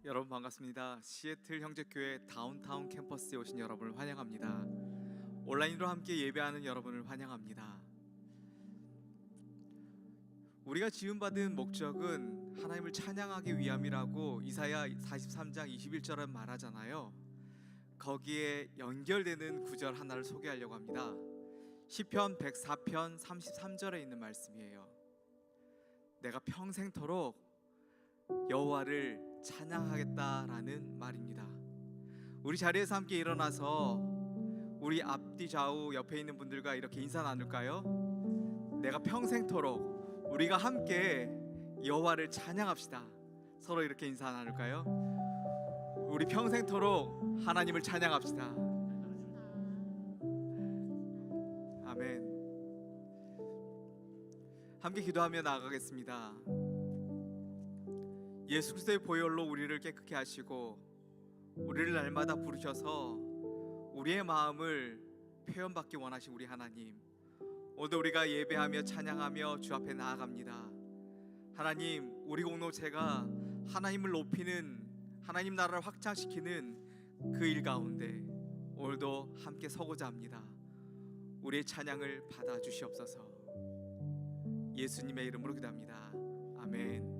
여러분 반갑습니다. 시애틀 형제교회 다운타운 캠퍼스에 오신 여러분을 환영합니다. 온라인으로 함께 예배하는 여러분을 환영합니다. 우리가 지음받은 목적은 하나님을 찬양하기 위함이라고 이사야 43장 21절은 말하잖아요. 거기에 연결되는 구절 하나를 소개하려고 합니다. 시편 104편 33절에 있는 말씀이에요. 내가 평생토록 여호와를 찬양하겠다라는 말입니다. 우리 자리에서 함께 일어나서 우리 앞뒤 좌우 옆에 있는 분들과 이렇게 인사 나눌까요? 내가 평생토록 우리가 함께 여호와를 찬양합시다. 서로 이렇게 인사 나눌까요? 우리 평생토록 하나님을 찬양합시다. 아멘. 함께 기도하며 나아가겠습니다. 예수 그리스도의 보혈로 우리를 깨끗게 하시고 우리를 날마다 부르셔서 우리의 마음을 표현받기 원하신 우리 하나님, 오늘도 우리가 예배하며 찬양하며 주 앞에 나아갑니다. 하나님, 우리 공동체가 하나님을 높이는, 하나님 나라를 확장시키는 그 일 가운데 오늘도 함께 서고자 합니다. 우리의 찬양을 받아주시옵소서. 예수님의 이름으로 기도합니다. 아멘.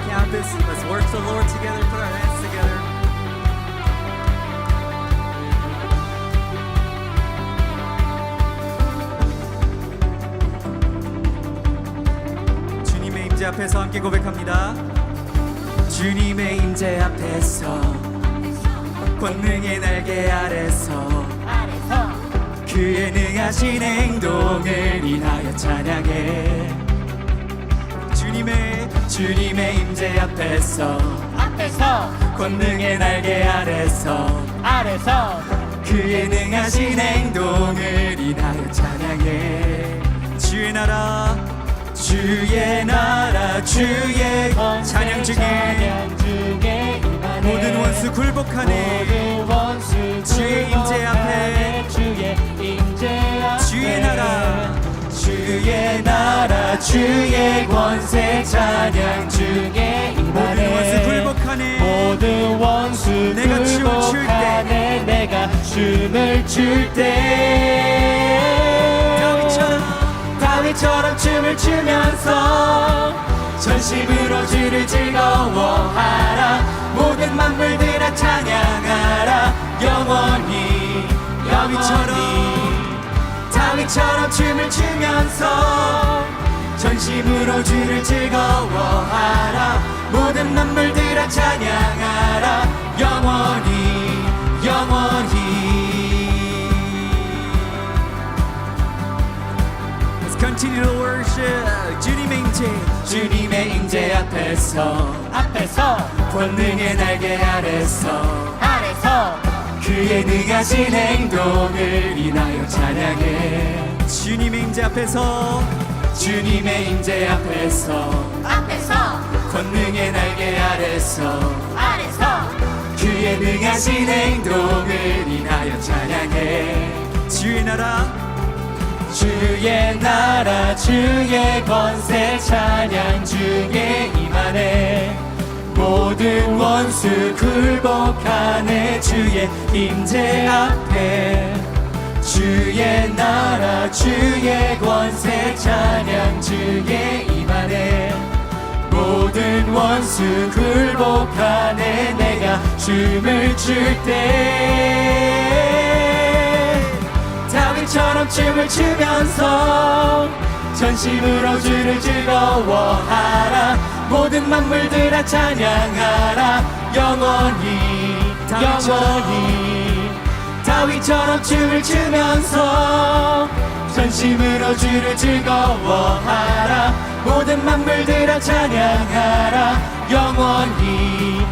Campus. Let's work the Lord together. Put our hands together. 주님의 임재 앞에서 함께 고백합니다. 주님의 임재 앞에서 권능의 날개 아래서 그의 능하신 행동을 인하여 찬양해. 주님의 임재 앞에서 권능의 날개 아래서 그의 능하신 행동을 인하여 찬양해. 주의 나라 주의 찬양 중에 모든 원수 굴복하네. 주의 임재 앞에 주의 나라 주의 권세 찬양 중에 모든 원수 굴복하네. 모든 원수 내가 춤을 출 때 내가 춤을 출 때 다윗처럼 춤을 추면서 전심으로 주를 즐거워하라. 모든 만물들아 찬양하라. 영원히 다윗처럼 춤을 추면서 전심으로 주를 즐거워하라. 모든 만물들아 찬양하라. 영원히 Let's continue to worship. 주님의 임재 앞에서 권능의 날개 아래서 그의 능하신 행동을 인하여 찬양해. 주님의 임재 앞에서 권능의 날개 아래서 그의 능하신 행동을 인하여 찬양해. 주의 나라 주의 권세 찬양 중에 임하네. 모든 원수 굴복하네. 주의 임재 앞에 주의 나라 주의 권세 찬양 중에 임하네. 모든 원수 굴복하네. 내가 춤을 출 때 다윗처럼 춤을 추면서 전심으로 주를 즐거워하라. 모든 만물들아 찬양하라. 영원히 다윗처럼 춤을 추면서 전심으로 주를 즐거워하라. 모든 만물들아 찬양하라. 영원히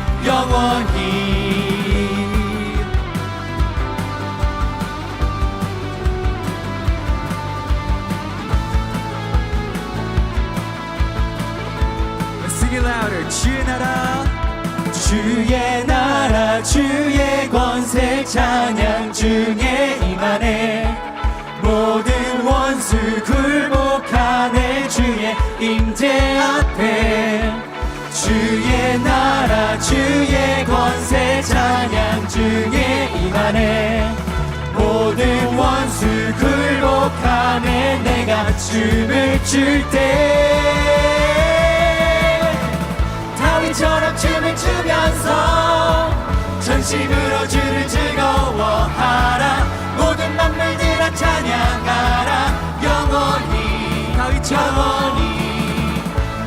Sing it louder. 주의 주의 나라 주의 권세 찬양 중에 임하네 모든 원수 굴복하네 주의 임재 앞에 주의 나라 주의 권세 찬양 중에 임하네 모든 원수 굴복하네 내가 춤을 출 때 다윗처럼 춤을 추면서 전심으로 주를 즐거워하라 모든 만물들아 찬양하라 영원히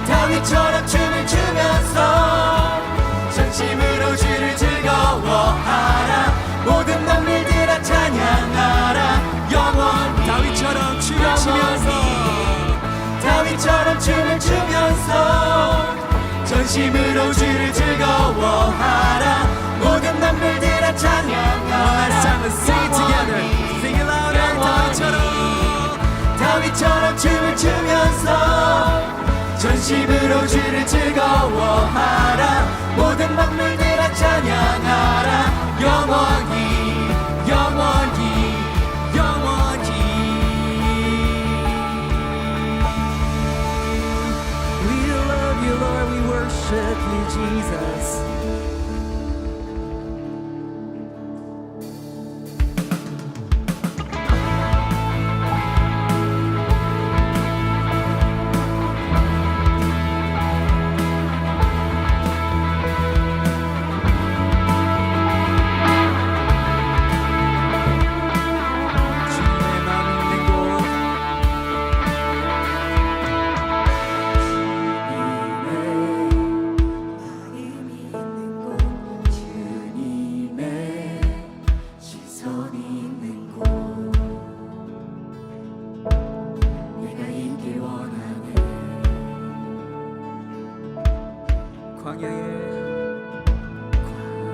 다윗처럼 춤을 추면서 전심으로 주를 즐거워하라 모든 만물들아 찬양하라 영원히 다윗처럼 춤을 추면서 다윗처럼 춤을 추면서 전심으로 주를 즐거워하라 모든 만물들아 찬양하라 Sing it together Sing it louder 다윗처럼 춤을 추면서 전심으로 주를 즐거워하라 모든 만물들아 찬양하라 영원히 영원히 영원히 We love you Lord We worship you Jesus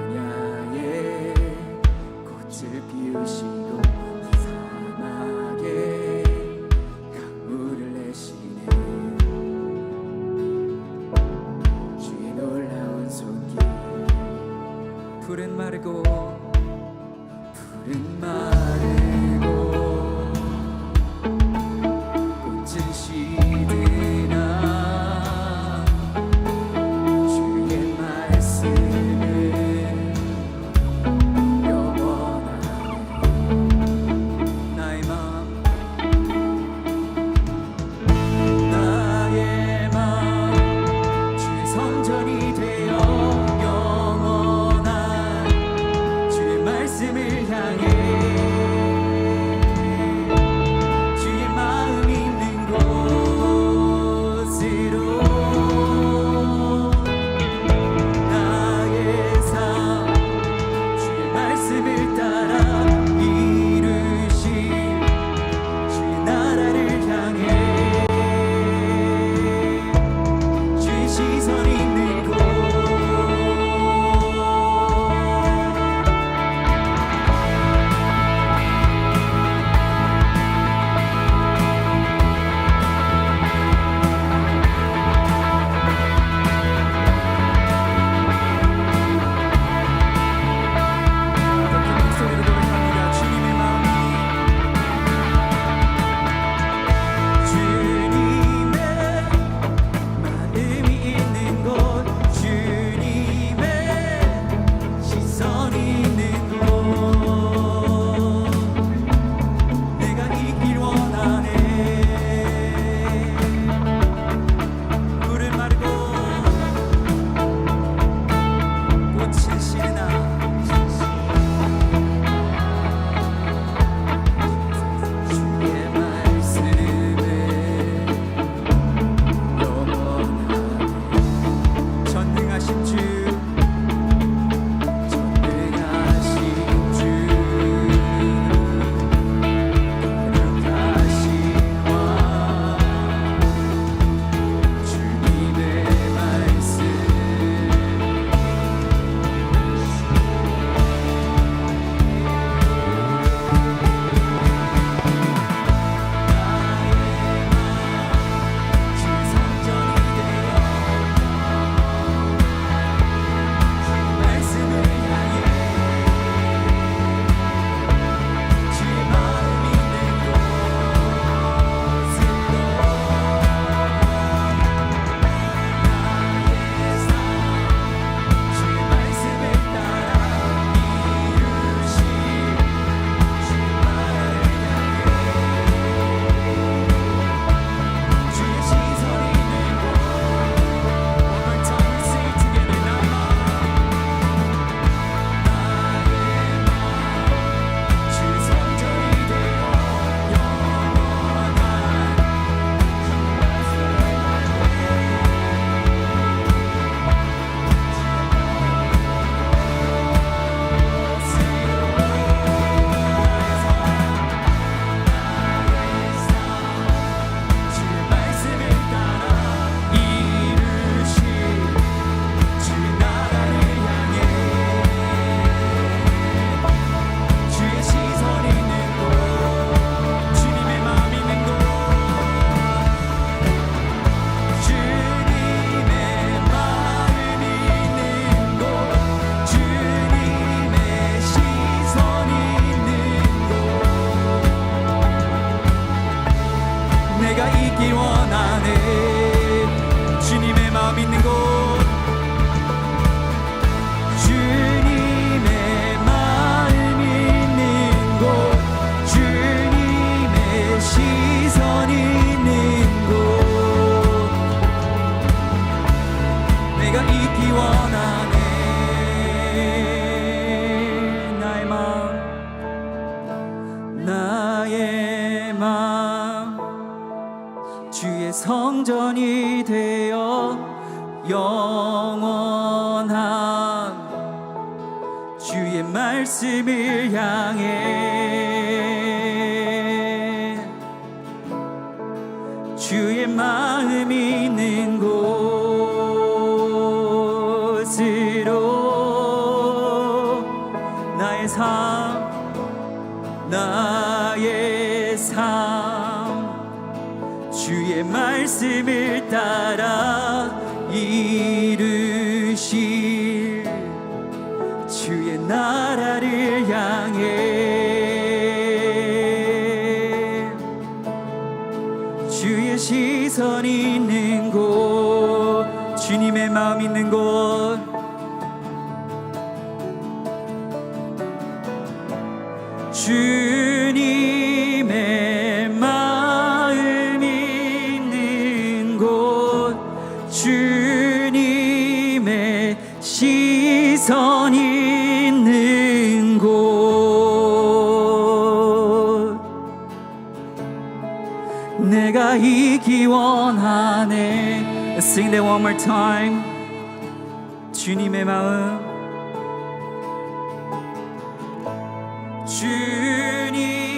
광야에 꽃을 피우시고 사막에 강물을 내시네 주의 놀라운 손길 푸른 마르고 꽃은 시드나 주의 말씀은 영원하네 나의 마음 주의 성전이 되어 영원한 주의 말씀을 향해 나의 마음 주의 성전이 되어 영원한 주의 말씀을 향해 주의 마음이 있는 곳으로 나의 삶 주의 말씀을 따라 이루실 주의 나라를 향해 주의 시선이 있는 곳 주님의 마음 있는 곳 주님의 마음 있는 곳 주님의 시선 있는 곳 내가 있기 원하네. Let's sing that one more time. 주님의 마음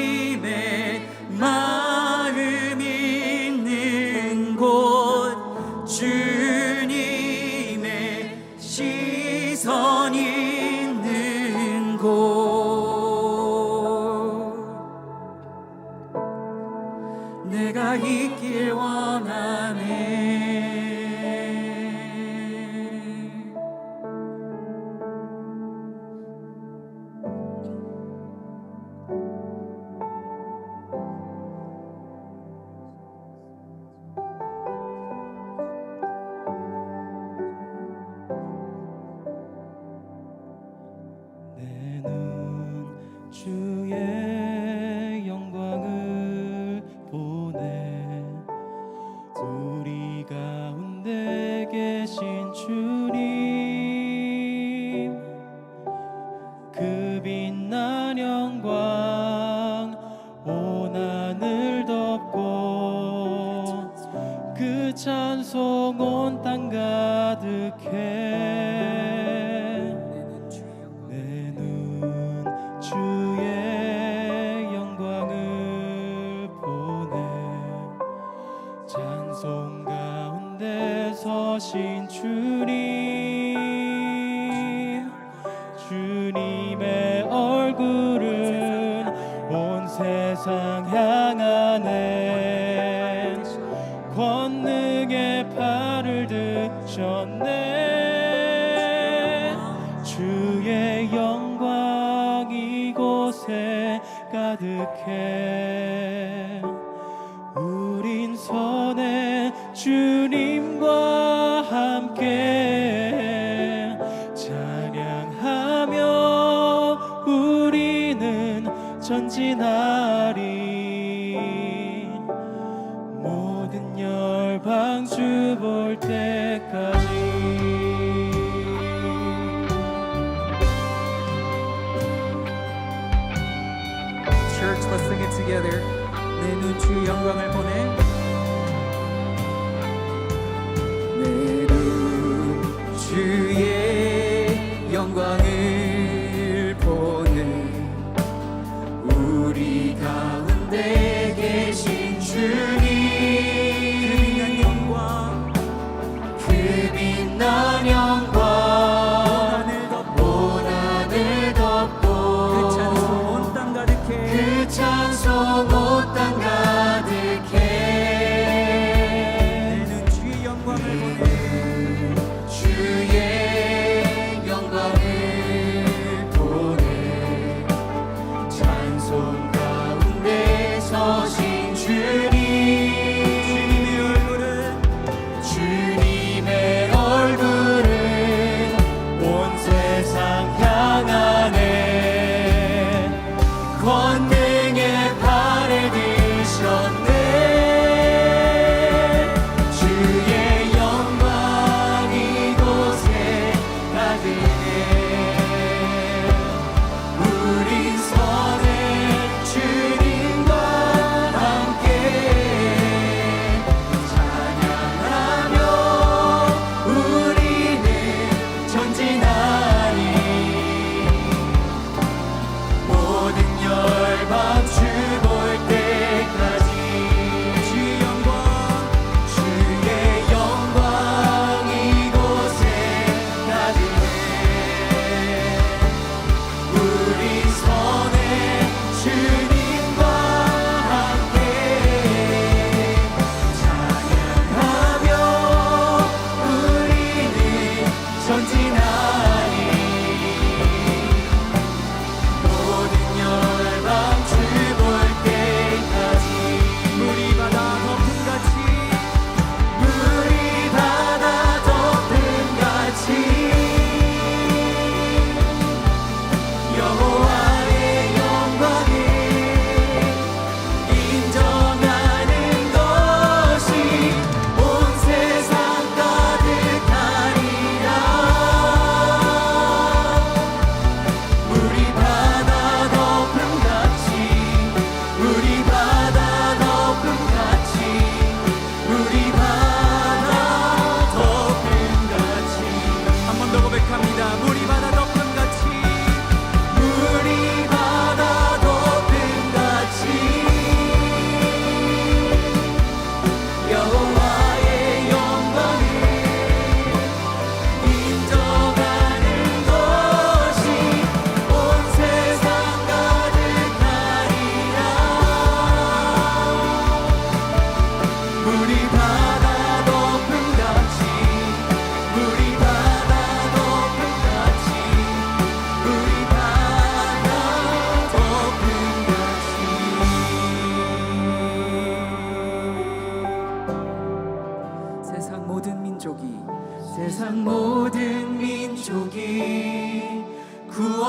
주님의 마음 있는 곳 주님의 시선 있는 곳 내가 있길 원하네. 내 눈 주의 영광을 보네. 우리 가운데 계신 주님, 그 빛난 영광 온 하늘 덮고 그 찬송 온 땅 가득해. 내 눈 주의 영광을 보네. 찬송 가운데 서신 주님, 주님의 얼굴은 온 세상 향하네. 권능의 팔을 드셨네. 주의 영광 이곳에 가득해. 우린 손에 주님과 함께 찬양하며 우리는 전진하리. 모든 열방 주 볼 때까지. Church, let's sing it together. 내 눈 주 영광을 보내. 내 눈 주의 영광을 보내. 우리 가운데 계신 주님, 그 빛난 영광 온 하늘 덮고 그 찬송 온 땅 가득해.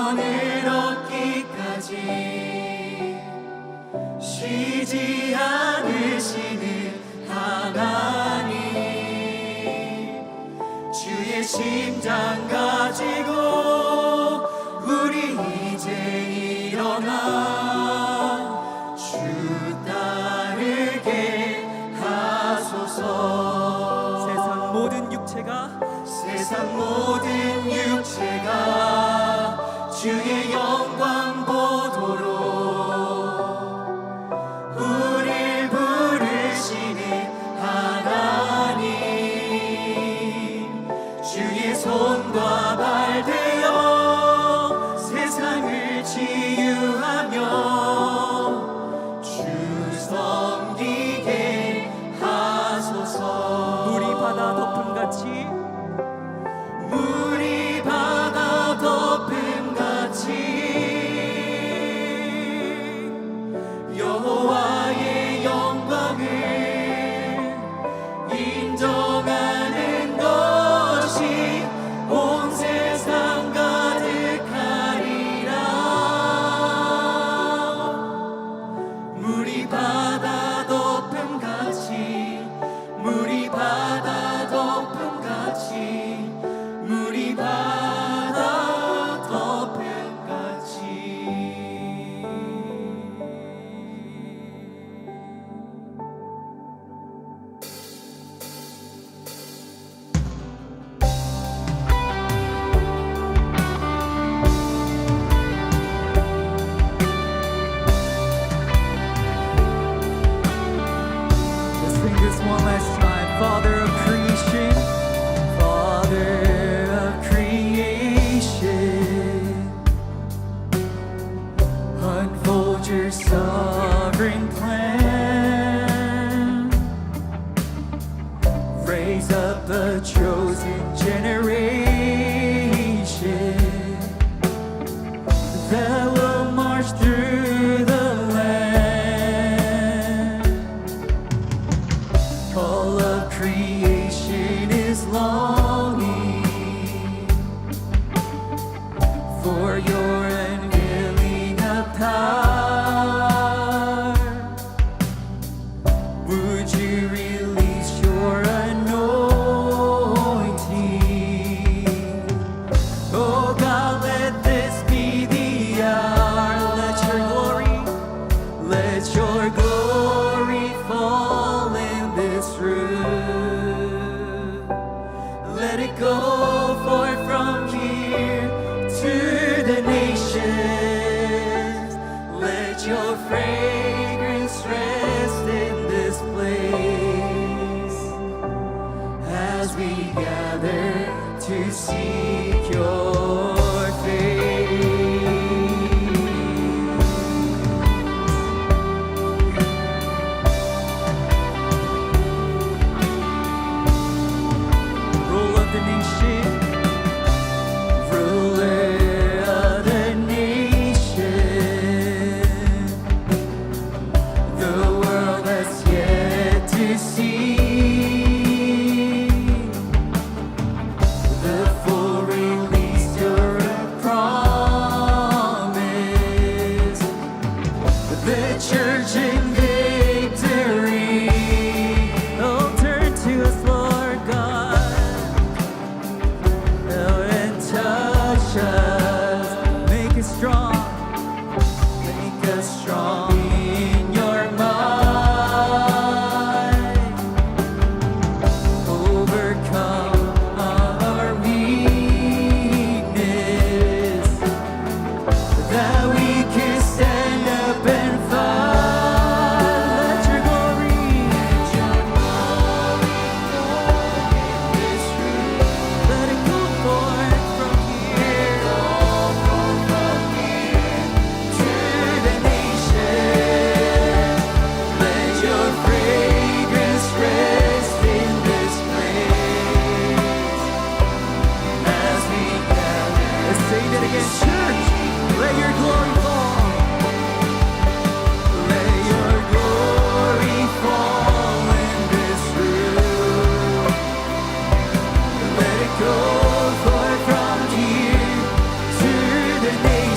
구원을 얻기까지 쉬지 않으시는 하나님, 주의 심장 가지고 우리 이제 일어나 주 따르게 하소서. 세상 모든 육체가 주의 영광 보도록 우릴 부르시는 하나님, 주의 손과 발 되어 세상을 치유하며 주 섬기게 하소서. 물이 바다 덮음같이 여호와의 영광을 인정하는 것이 온 세상 가득하리라. 물이 바다 덮음같이, 물이 바다 덮음같이, 물이 바다 덮음같이. Let's sing this one last time. Father of creation, Father of creation, unfold your sovereign plan. Raise up a chosen generation that will march through the land. All of creation is longing for your unveiling of power. Would you release your anointing? Oh God, let this be the hour. Let your glory fall in this room. Let it go forth from here to the nations. Let your fragrance rest in this place as we gather to seek your face. Ruler of the nation, ruler of the nation, the world has yet to see the full release you're a promise, the church in victory. Oh, turn to us, Lord God, and touch us, make us strong in your mind. Overcome our weakness, that we can stand up and fight. Let your glory let it go forth from here to the nation. Let your fragrance rest in this place as we gather. Let's say that again, church. Let your glory fall. Let your glory fall in this room. Let it go forth from here to the nation.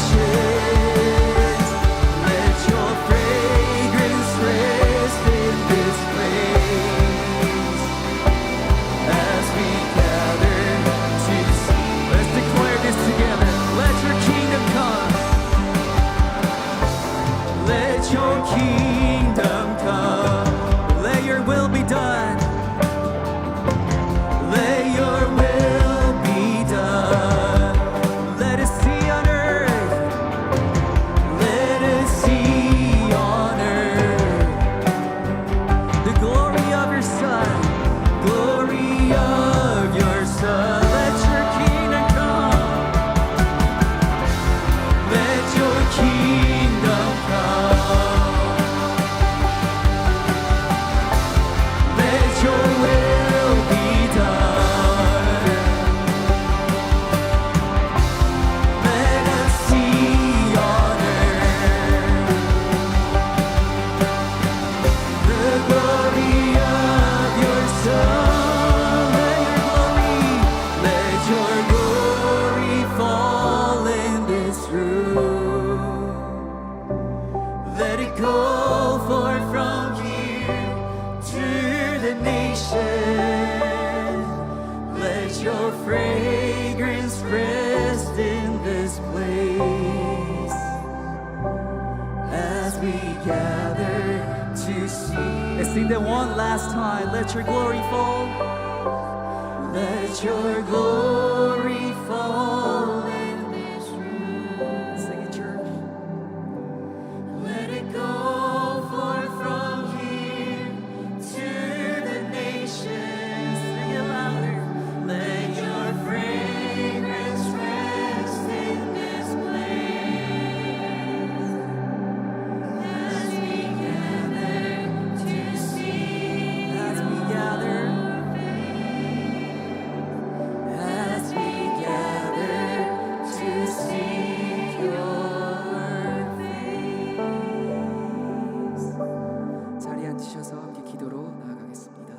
true. Let it go forth from here to the nation. Let your fragrance rest in this place as we gather to see. Let's sing that one last time. Let your glory fall. Let your glory fall in this room. Sing it, church. Let it go forth from here to the nations. Sing it louder. Let your fragrance rest in this place as we gather to see. As we gather. As we gather to seek your face. 자리에 앉으셔서 함께 기도로 나아가겠습니다.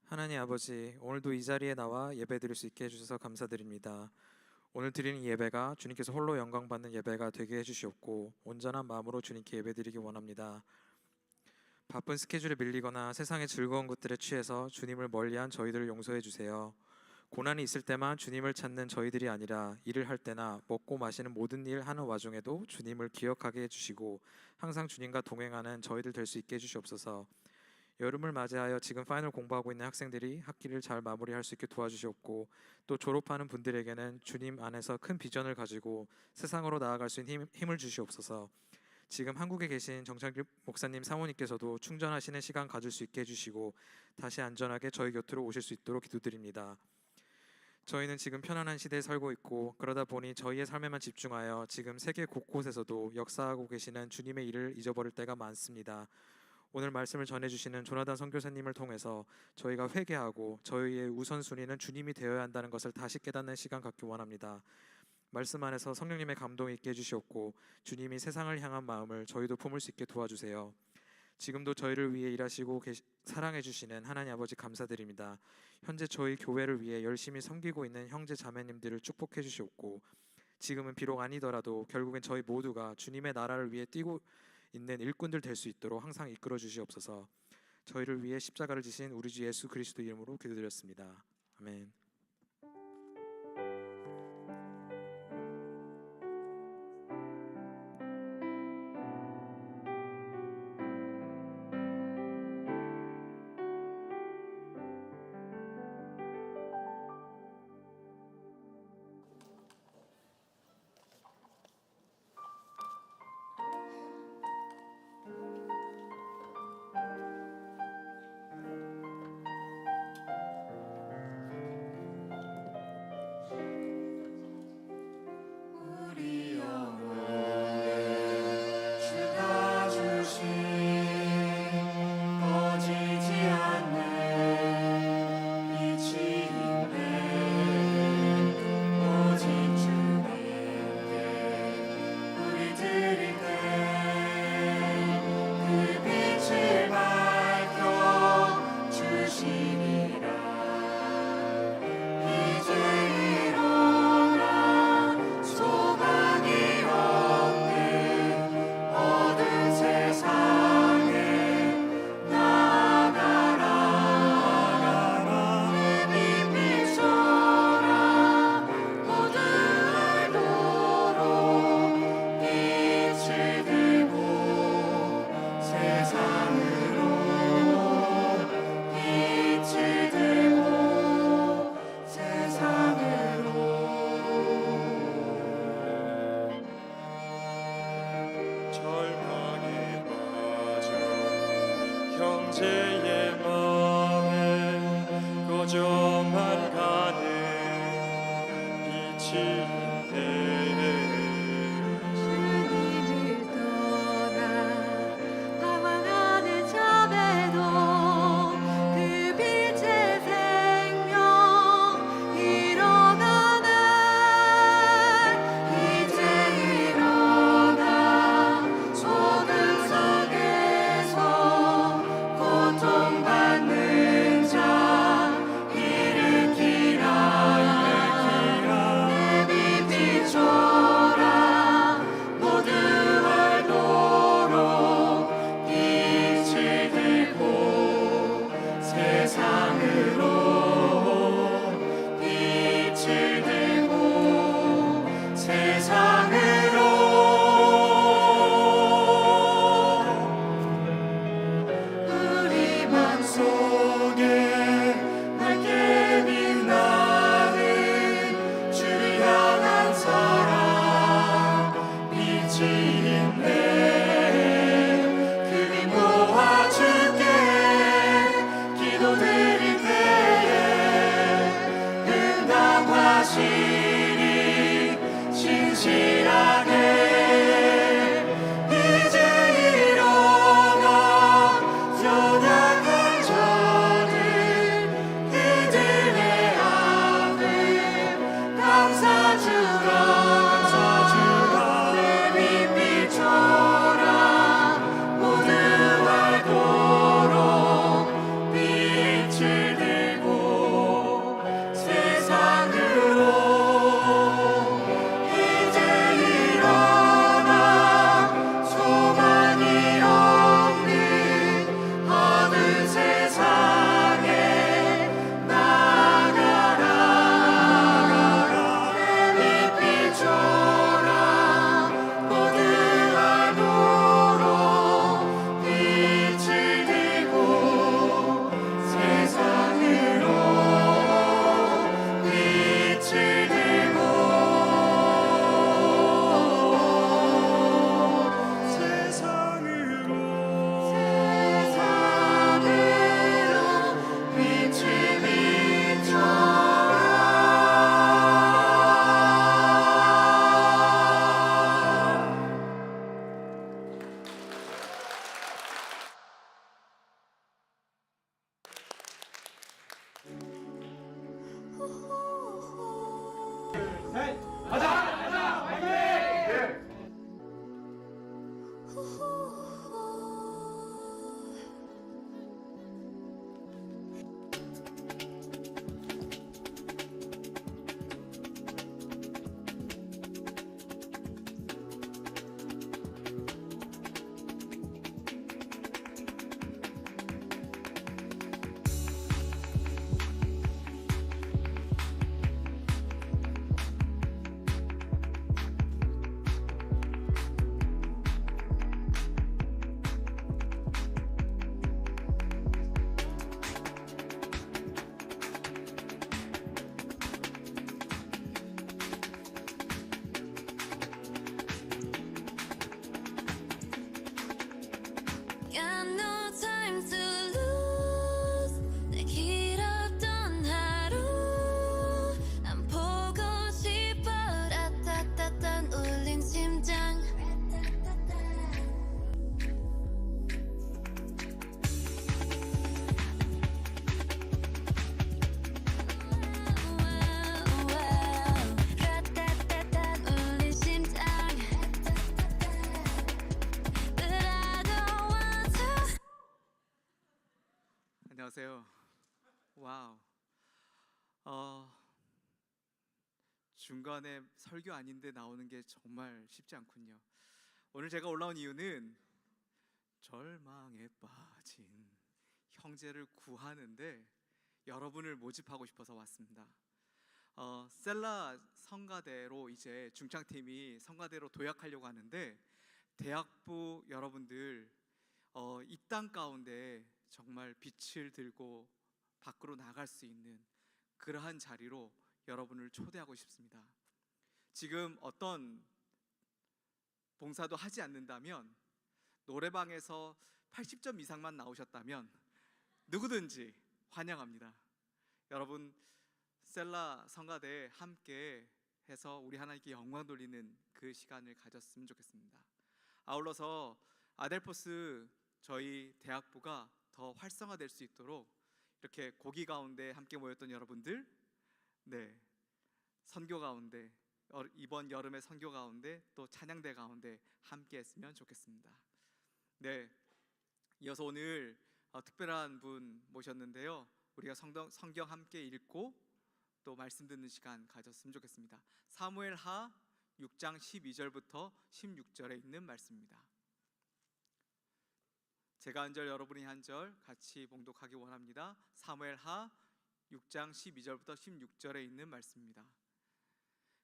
하나님 아버지, 오늘도 이 자리에 나와 예배드릴 수 있게 해주셔서 감사드립니다. 오늘 드리는 예배가 주님께서 홀로 영광받는 예배가 되게 해주시옵고 온전한 마음으로 주님께 예배드리기 원합니다. 바쁜 스케줄에 밀리거나 세상의 즐거운 것들에 취해서 주님을 멀리한 저희들을 용서해 주세요. 고난이 있을 때만 주님을 찾는 저희들이 아니라 일을 할 때나 먹고 마시는 모든 일 하는 와중에도 주님을 기억하게 해주시고 항상 주님과 동행하는 저희들 될 수 있게 해주시옵소서. 여름을 맞이하여 지금 파이널 공부하고 있는 학생들이 학기를 잘 마무리할 수 있게 도와주시옵고 또 졸업하는 분들에게는 주님 안에서 큰 비전을 가지고 세상으로 나아갈 수 있는 힘을 주시옵소서. 지금 한국에 계신 정창길 목사님 사모님께서도 충전하시는 시간 가질 수 있게 해주시고 다시 안전하게 저희 곁으로 오실 수 있도록 기도드립니다. 저희는 지금 편안한 시대에 살고 있고 그러다 보니 저희의 삶에만 집중하여 지금 세계 곳곳에서도 역사하고 계시는 주님의 일을 잊어버릴 때가 많습니다. 오늘 말씀을 전해주시는 조나단 선교사님을 통해서 저희가 회개하고 저희의 우선순위는 주님이 되어야 한다는 것을 다시 깨닫는 시간 갖기 원합니다. 말씀 안에서 성령님의 감동이 있게 해주시옵고 주님이 세상을 향한 마음을 저희도 품을 수 있게 도와주세요. 지금도 저희를 위해 일하시고 사랑해 주시는 하나님 아버지 감사드립니다. 현재 저희 교회를 위해 열심히 섬기고 있는 형제 자매님들을 축복해 주시옵고 지금은 비록 아니더라도 결국엔 저희 모두가 주님의 나라를 위해 뛰고 있는 일꾼들 될 수 있도록 항상 이끌어 주시옵소서. 저희를 위해 십자가를 지신 우리 주 예수 그리스도 이름으로 기도드렸습니다. 아멘. 형제의 마음에 거저만 가는 빛이 있네. 주님을 떠나 방황하는 자매도 그 빛의 생명 일어나네. 이제 일어나 어둠 속에서 고통받는 빛을 들고 세상으로 우리 맘 속에 밝게 빛나는 주를 향한 사랑 빛이 있네. 그리 모아 주께 기도드릴 때에 응답하시리 신실하게. 이제 일어나 연약한 자들 그들의 아들 감사주라 내 빛비춰라 모두 알도록 빛을 들고 세상으로 이제 일어나 소망이 없는 어두운 세상에 나가라. 내 빛비춰라 모두 알도록 빛을 들고 세상으로 빛을 들고 세상으로 빛을 비춰라. Got no time to lose 내 길었던 하루 안 보고 싶어 라따따딴 울린 심장 라따따딴 울린 심장 But I don't want to 안녕하세요. 와우. 중간에 설교 아닌데 나오는 게 정말 쉽지 않군요. 오늘 제가 올라온 이유는 절망에 빠진 형제를 구하는데 여러분을 모집하고 싶어서 왔습니다. 셀라 성가대로 이제 중창팀이 성가대로 도약하려고 하는데 대학부 여러분들 이 땅 가운데 정말 빛을 들고 밖으로 나갈 수 있는 그러한 자리로 여러분을 초대하고 싶습니다. 지금 어떤 봉사도 하지 않는다면 노래방에서 80점 이상만 나오셨다면 누구든지 환영합니다. 여러분 셀라 성가대에 함께 해서 우리 하나님께 영광 돌리는 그 시간을 가졌으면 좋겠습니다. 아울러서 아델포스 저희 대학부가 더 활성화될 수 있도록 이렇게 고기 가운데 함께 모였던 여러분들, 네, 선교 가운데 이번 여름의 선교 가운데 또 찬양대 가운데 함께 했으면 좋겠습니다. 네, 이어서 오늘 특별한 분 모셨는데요. 우리가 성경 함께 읽고 또 말씀 듣는 시간 가졌으면 좋겠습니다. 사무엘하 6장 12절부터 16절에 있는 말씀입니다. 제가 한 절 여러분이 한 절 같이 봉독하기 원합니다. 사무엘하 6장 12절부터 16절에 있는 말씀입니다.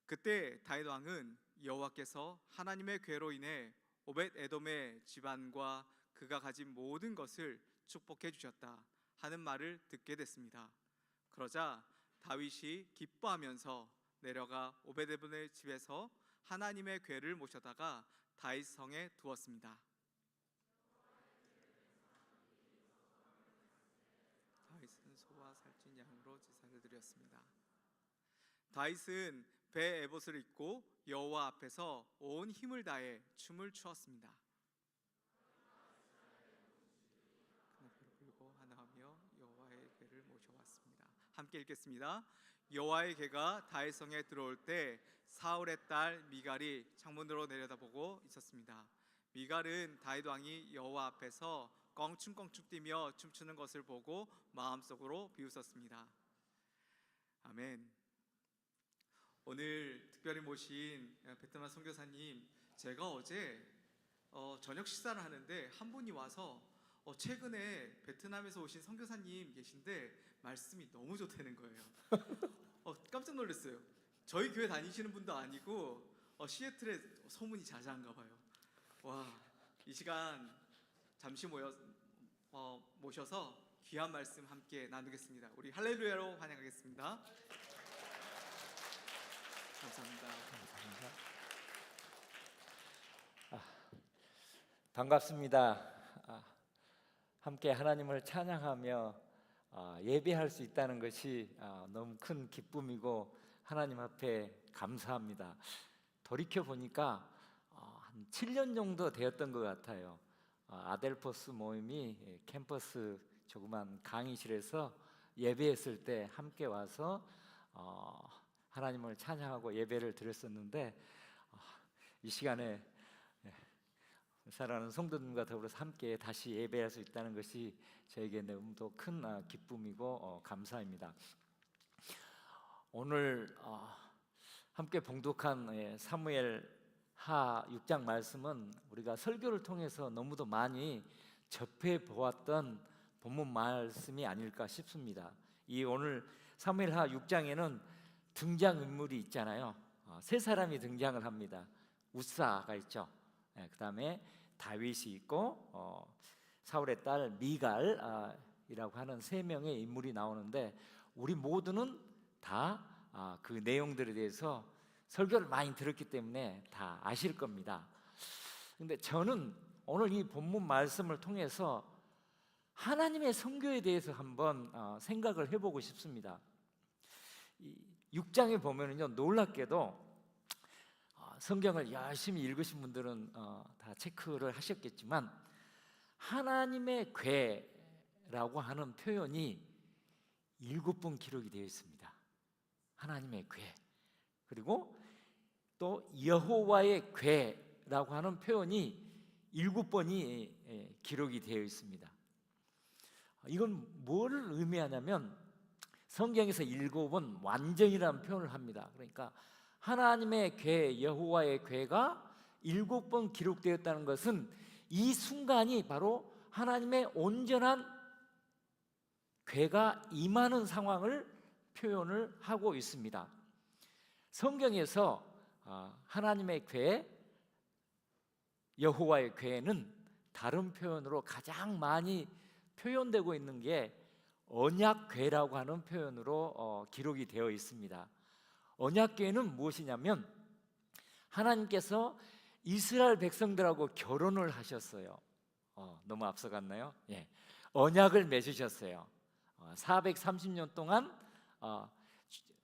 그때 다윗 왕은 여호와께서 하나님의 궤로 인해 오벳 에돔의 집안과 그가 가진 모든 것을 축복해 주셨다 하는 말을 듣게 됐습니다. 그러자 다윗이 기뻐하면서 내려가 오벳 에돔의 집에서 하나님의 궤를 모셔다가 다윗 성에 두었습니다. 다윗은 소와 살찐 양으로 제사를 드렸습니다. 다윗은 배 에봇을 입고 여호와 앞에서 온 힘을 다해 춤을 추었습니다. 그는 배를 불고 환호하며 여호와의 궤를 모셔왔습니다. 함께 읽겠습니다. 여호와의 궤가 다윗 성에 들어올 때 사울의 딸 미갈이 창문으로 내려다보고 있었습니다. 미갈은 다윗 왕이 여호와 앞에서 껑충껑충 뛰며 춤추는 것을 보고 마음속으로 비웃었습니다. 아멘. 오늘 특별히 모신 베트남 선교사님, 제가 어제 저녁 식사를 하는데 한 분이 와서 최근에 베트남에서 오신 선교사님 계신데 말씀이 너무 좋다는 거예요. 깜짝 놀랐어요. 저희 교회 다니시는 분도 아니고 시애틀에 소문이 자자한가 봐요. 와, 이 시간 잠시 모셔서 귀한 말씀 함께 나누겠습니다. 우리 할렐루야로 환영하겠습니다. 감사합니다. 반갑습니다. 함께 하나님을 찬양하며 예배할 수 있다는 것이 너무 큰 기쁨이고 하나님 앞에 감사합니다. 돌이켜 보니까 한 7년 정도 되었던 것 같아요. 아델포스 모임이 캠퍼스 조그만 강의실에서 예배했을 때 함께 와서 하나님을 찬양하고 예배를 드렸었는데 이 시간에 사랑하는 성도님과 더불어서 함께 다시 예배할 수 있다는 것이 저에게 너무도 큰 기쁨이고 감사입니다. 오늘 함께 봉독한 사무엘하 6장 말씀은 우리가 설교를 통해서 너무도 많이 접해 보았던 본문 말씀이 아닐까 싶습니다. 이 오늘 사무엘하 6장에는 등장인물이 있잖아요. 세 사람이 등장을 합니다. 우사가 있죠. 그 다음에 다윗이 있고 사울의 딸 미갈이라고 하는 세 명의 인물이 나오는데 우리 모두는 다 그 내용들에 대해서 설교를 많이 들었기 때문에 다 아실 겁니다. 근데 저는 오늘 이 본문 말씀을 통해서 하나님의 선교에 대해서 한번 생각을 해보고 싶습니다. 이 6장에 보면은요, 놀랍게도 성경을 열심히 읽으신 분들은 다 체크를 하셨겠지만 하나님의 궤라고 하는 표현이 7번 기록이 되어 있습니다. 하나님의 궤. 그리고 또 여호와의 궤라고 하는 표현이 7번이 기록이 되어 있습니다. 이건 뭐를 의미하냐면 성경에서 7번 완전이라는 표현을 합니다. 그러니까 하나님의 궤, 여호와의 궤가 7번 기록되었다는 것은 이 순간이 바로 하나님의 온전한 궤가 임하는 상황을 표현을 하고 있습니다. 성경에서 하나님의 궤, 여호와의 궤는 다른 표현으로 가장 많이 표현되고 있는 게 언약궤라고 하는 표현으로 기록이 되어 있습니다. 언약궤는 무엇이냐면 하나님께서 이스라엘 백성들하고 결혼을 하셨어요. 너무 앞서갔나요? 예. 언약을 맺으셨어요. 430년 동안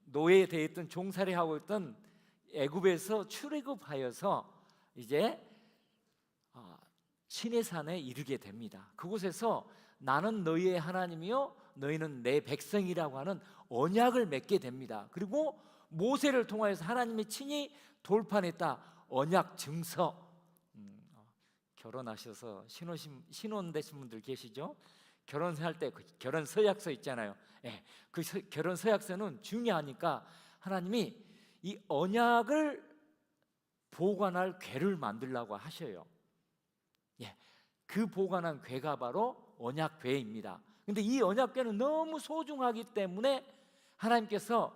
노예되어 있던 종살이하고 있던 애굽에서 출애굽하여서 이제 시내산에 이르게 됩니다. 그곳에서 나는 너희의 하나님이요 너희는 내 백성이라고 하는 언약을 맺게 됩니다. 그리고 모세를 통하여서 하나님이 친히 돌판했다. 언약 증서. 결혼하셔서 신혼 되신 분들 계시죠? 결혼할 때 결혼 서약서 있잖아요. 예, 그 결혼 서약서는 중요하니까 하나님이 이 언약을 보관할 궤를 만들라고 하셔요. 예, 그 보관한 궤가 바로 언약궤입니다. 근데 이 언약궤는 너무 소중하기 때문에 하나님께서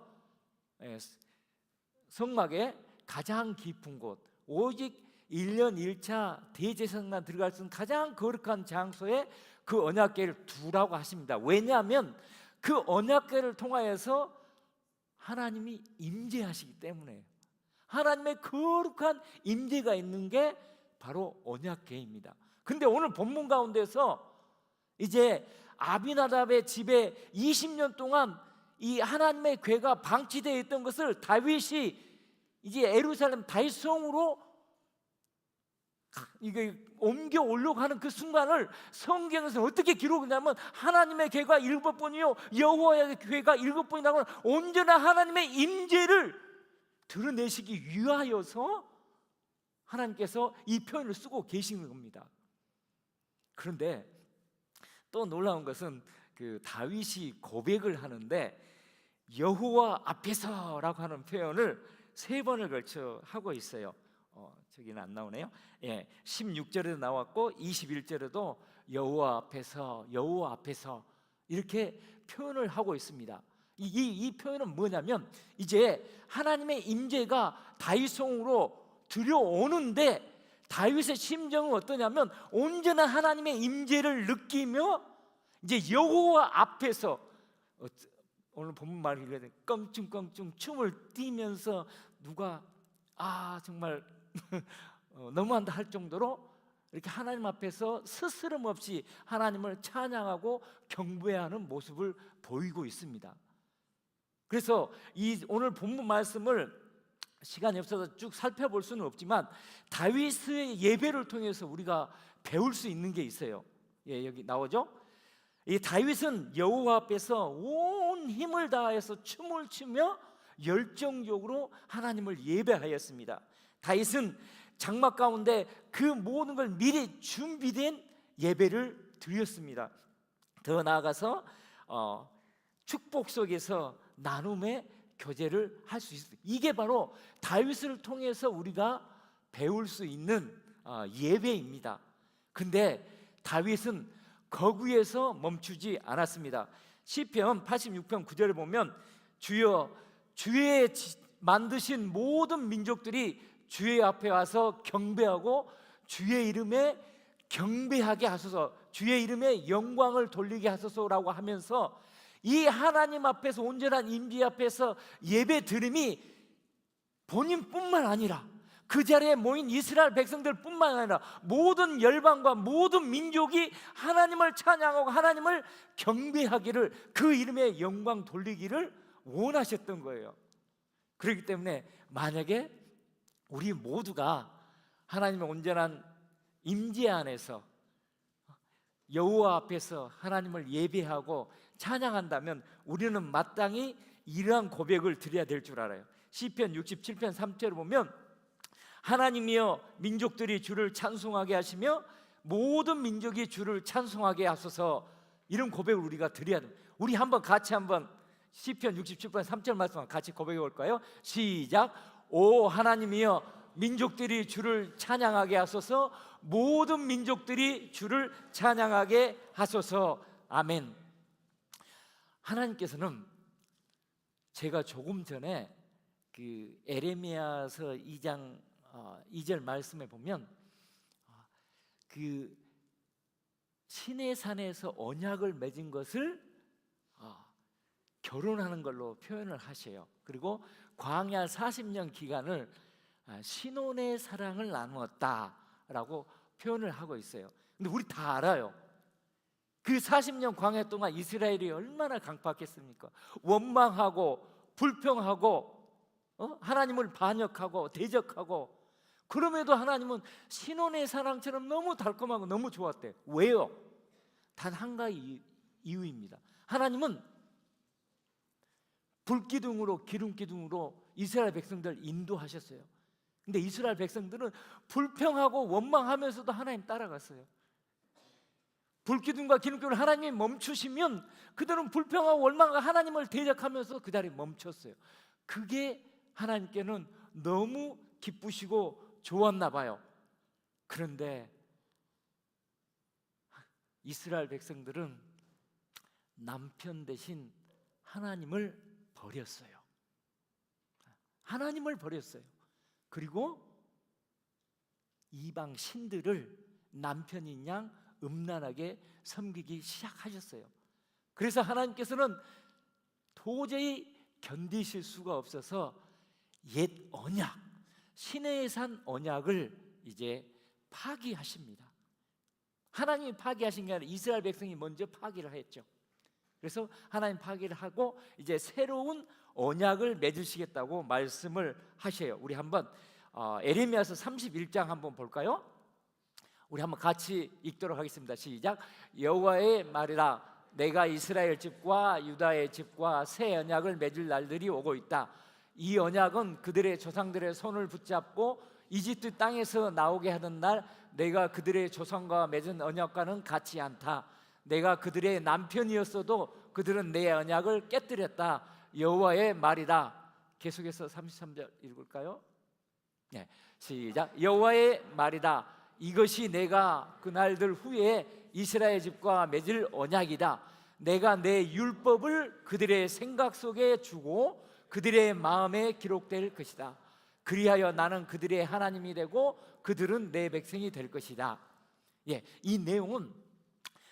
성막의 가장 깊은 곳, 오직 1년 1차 대제사장만 들어갈 수 있는 가장 거룩한 장소에 그 언약궤를 두라고 하십니다. 왜냐하면 그 언약궤를 통하여서 하나님이 임재하시기 때문에, 하나님의 거룩한 임재가 있는 게 바로 언약궤입니다. 근데 오늘 본문 가운데서 이제 아비나답의 집에 20년 동안 이 하나님의 궤가 방치되어 있던 것을 다윗이 이제 예루살렘 다윗성으로 이게 옮겨 오려고 하는 그 순간을 성경에서 어떻게 기록하냐면, 하나님의 궤가 7번이요 여호와의 궤가 7번이라고 온전한 하나님의 임재를 드러내시기 위하여서 하나님께서 이 표현을 쓰고 계시는 겁니다. 그런데 또 놀라운 것은 그 다윗이 고백을 하는데 여호와 앞에서라고 하는 표현을 3번을 걸쳐 하고 있어요. 저기는 안 나오네요. 16절에도 나왔고 21절에도 여호와 앞에서, 여호와 앞에서 이렇게 표현을 하고 있습니다. 이 표현은 뭐냐면, 이제 하나님의 임재가 다윗성으로 들여오는데 다윗의 심정은 어떠냐면, 온전한 하나님의 임재를 느끼며 이제 여호와 앞에서, 오늘 본문 말을 읽어야 돼, 껑충껑충 춤을 뛰면서 누가 정말 너무한다 할 정도로 이렇게 하나님 앞에서 스스럼 없이 하나님을 찬양하고 경배하는 모습을 보이고 있습니다. 그래서 이 오늘 본문 말씀을 시간이 없어서 쭉 살펴볼 수는 없지만 다윗의 예배를 통해서 우리가 배울 수 있는 게 있어요. 여기 나오죠? 이 다윗은 여호와 앞에서 온 힘을 다해서 춤을 추며 열정적으로 하나님을 예배하였습니다. 다윗은 장막 가운데 그 모든 걸 미리 준비된 예배를 드렸습니다. 더 나아가서 축복 속에서 나눔의 교제를 할 수 있습니다. 이게 바로 다윗을 통해서 우리가 배울 수 있는 예배입니다. 근데 다윗은 거기에서 멈추지 않았습니다. 시편 86편 9절을 보면, 주여 주의 만드신 모든 민족들이 주의 앞에 와서 경배하고 주의 이름에 경배하게 하소서, 주의 이름에 영광을 돌리게 하소서라고 하면서 이 하나님 앞에서, 온전한 임재 앞에서 예배 드림이 본인뿐만 아니라 그 자리에 모인 이스라엘 백성들뿐만 아니라 모든 열방과 모든 민족이 하나님을 찬양하고 하나님을 경배하기를, 그 이름에 영광 돌리기를 원하셨던 거예요. 그렇기 때문에 만약에 우리 모두가 하나님의 온전한 임재 안에서 여호와 앞에서 하나님을 예배하고 찬양한다면 우리는 마땅히 이러한 고백을 드려야 될 줄 알아요. 시편 67편 3절을 보면, 하나님이여 민족들이 주를 찬송하게 하시며 모든 민족이 주를 찬송하게 하소서, 이런 고백을 우리가 드려야 돼요. 우리 같이 한번 시편 67편 3절 말씀 같이 고백해 볼까요? 시작. 오 하나님이여 민족들이 주를 찬양하게 하소서, 모든 민족들이 주를 찬양하게 하소서. 아멘. 하나님께서는, 제가 조금 전에 그 에레미야서 2장 2절 말씀에 보면 그 시내산에서 언약을 맺은 것을 결혼하는 걸로 표현을 하셔요. 그리고 광야 40년 기간을 신혼의 사랑을 나누었다라고 표현을 하고 있어요. 근데 우리 다 알아요. 그 40년 광야 동안 이스라엘이 얼마나 강팍했습니까? 원망하고 불평하고 하나님을 반역하고 대적하고, 그럼에도 하나님은 신혼의 사랑처럼 너무 달콤하고 너무 좋았대요. 왜요? 단 한 가지 이유입니다. 하나님은 불기둥으로, 기름기둥으로 이스라엘 백성들 인도하셨어요. 근데 이스라엘 백성들은 불평하고 원망하면서도 하나님 따라갔어요. 불기둥과 기름기둥을 하나님이 멈추시면 그들은 불평하고 원망하고 하나님을 대적하면서 그 자리에 멈췄어요. 그게 하나님께는 너무 기쁘시고 좋았나 봐요. 그런데 이스라엘 백성들은 남편 대신 하나님을 버렸어요. 하나님을 버렸어요. 그리고 이방 신들을 남편인 양 음란하게 섬기기 시작하셨어요. 그래서 하나님께서는 도저히 견디실 수가 없어서 옛 언약, 신의 산 언약을 이제 파기하십니다. 하나님이 파기하신 게 아니라 이스라엘 백성이 먼저 파기를 했죠. 그래서 하나님 파기를 하고 이제 새로운 언약을 맺으시겠다고 말씀을 하셔요. 우리 한번 에레미야서 31장 한번 볼까요? 우리 한번 같이 읽도록 하겠습니다. 시작. 여호와의 말이라 내가 이스라엘 집과 유다의 집과 새 언약을 맺을 날들이 오고 있다. 이 언약은 그들의 조상들의 손을 붙잡고 이집트 땅에서 나오게 하던 날 내가 그들의 조상과 맺은 언약과는 같지 않다. 내가 그들의 남편이었어도 그들은 내 언약을 깨뜨렸다. 여호와의 말이다. 계속해서 33절 읽을까요? 네, 시작. 여호와의 말이다. 이것이 내가 그날들 후에 이스라엘 집과 맺을 언약이다. 내가 내 율법을 그들의 생각 속에 주고 그들의 마음에 기록될 것이다. 그리하여 나는 그들의 하나님이 되고 그들은 내 백성이 될 것이다. 예, 이 내용은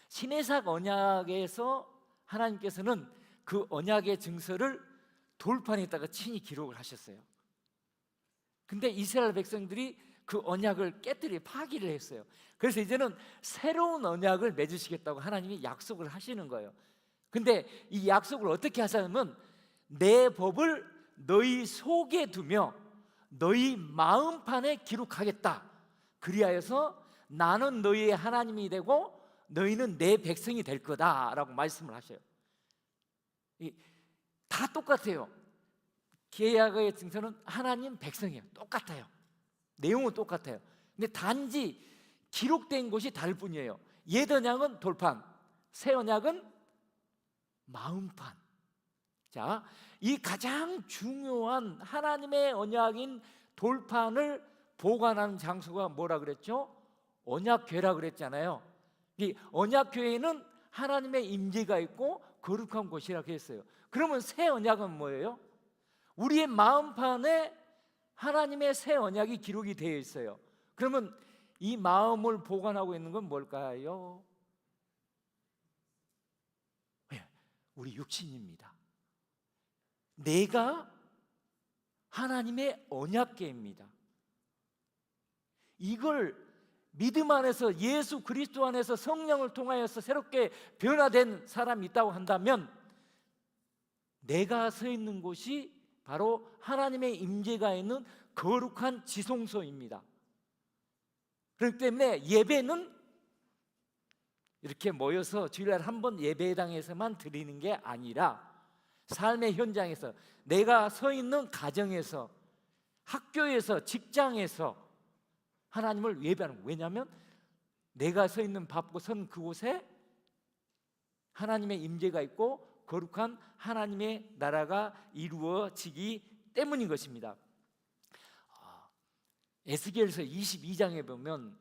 시내삭 언약에서 하나님께서는 그 언약의 증서를 돌판에다가 친히 기록을 하셨어요. 근데 이스라엘 백성들이 그 언약을 깨뜨려 파기를 했어요. 그래서 이제는 새로운 언약을 맺으시겠다고 하나님이 약속을 하시는 거예요. 근데 이 약속을 어떻게 하냐면 내 법을 너희 속에 두며 너희 마음판에 기록하겠다. 그리하여서 나는 너희의 하나님이 되고 너희는 내 백성이 될 거다라고 말씀을 하셔요. 다 똑같아요. 계약의 증서는 하나님 백성이에요. 똑같아요. 내용은 똑같아요. 근데 단지 기록된 것이 다를 뿐이에요. 옛 언약은 돌판, 새 언약은 마음판. 자, 이 가장 중요한 하나님의 언약인 돌판을 보관하는 장소가 뭐라 그랬죠? 언약궤라 그랬잖아요. 이 언약궤에는 하나님의 임재가 있고 거룩한 곳이라고 했어요. 그러면 새 언약은 뭐예요? 우리의 마음판에 하나님의 새 언약이 기록이 되어 있어요. 그러면 이 마음을 보관하고 있는 건 뭘까요? 우리 육신입니다. 내가 하나님의 언약궤입니다. 이걸 믿음 안에서 예수 그리스도 안에서 성령을 통하여서 새롭게 변화된 사람이 있다고 한다면 내가 서 있는 곳이 바로 하나님의 임재가 있는 거룩한 지성소입니다. 그렇기 때문에 예배는 이렇게 모여서 주일날 한 번 예배당에서만 드리는 게 아니라 삶의 현장에서 내가 서 있는 가정에서 학교에서 직장에서 하나님을 예배하는 거예요. 왜냐하면 내가 서 있는 밟고 선 그곳에 하나님의 임재가 있고 거룩한 하나님의 나라가 이루어지기 때문인 것입니다. 에스겔서 22장에 보면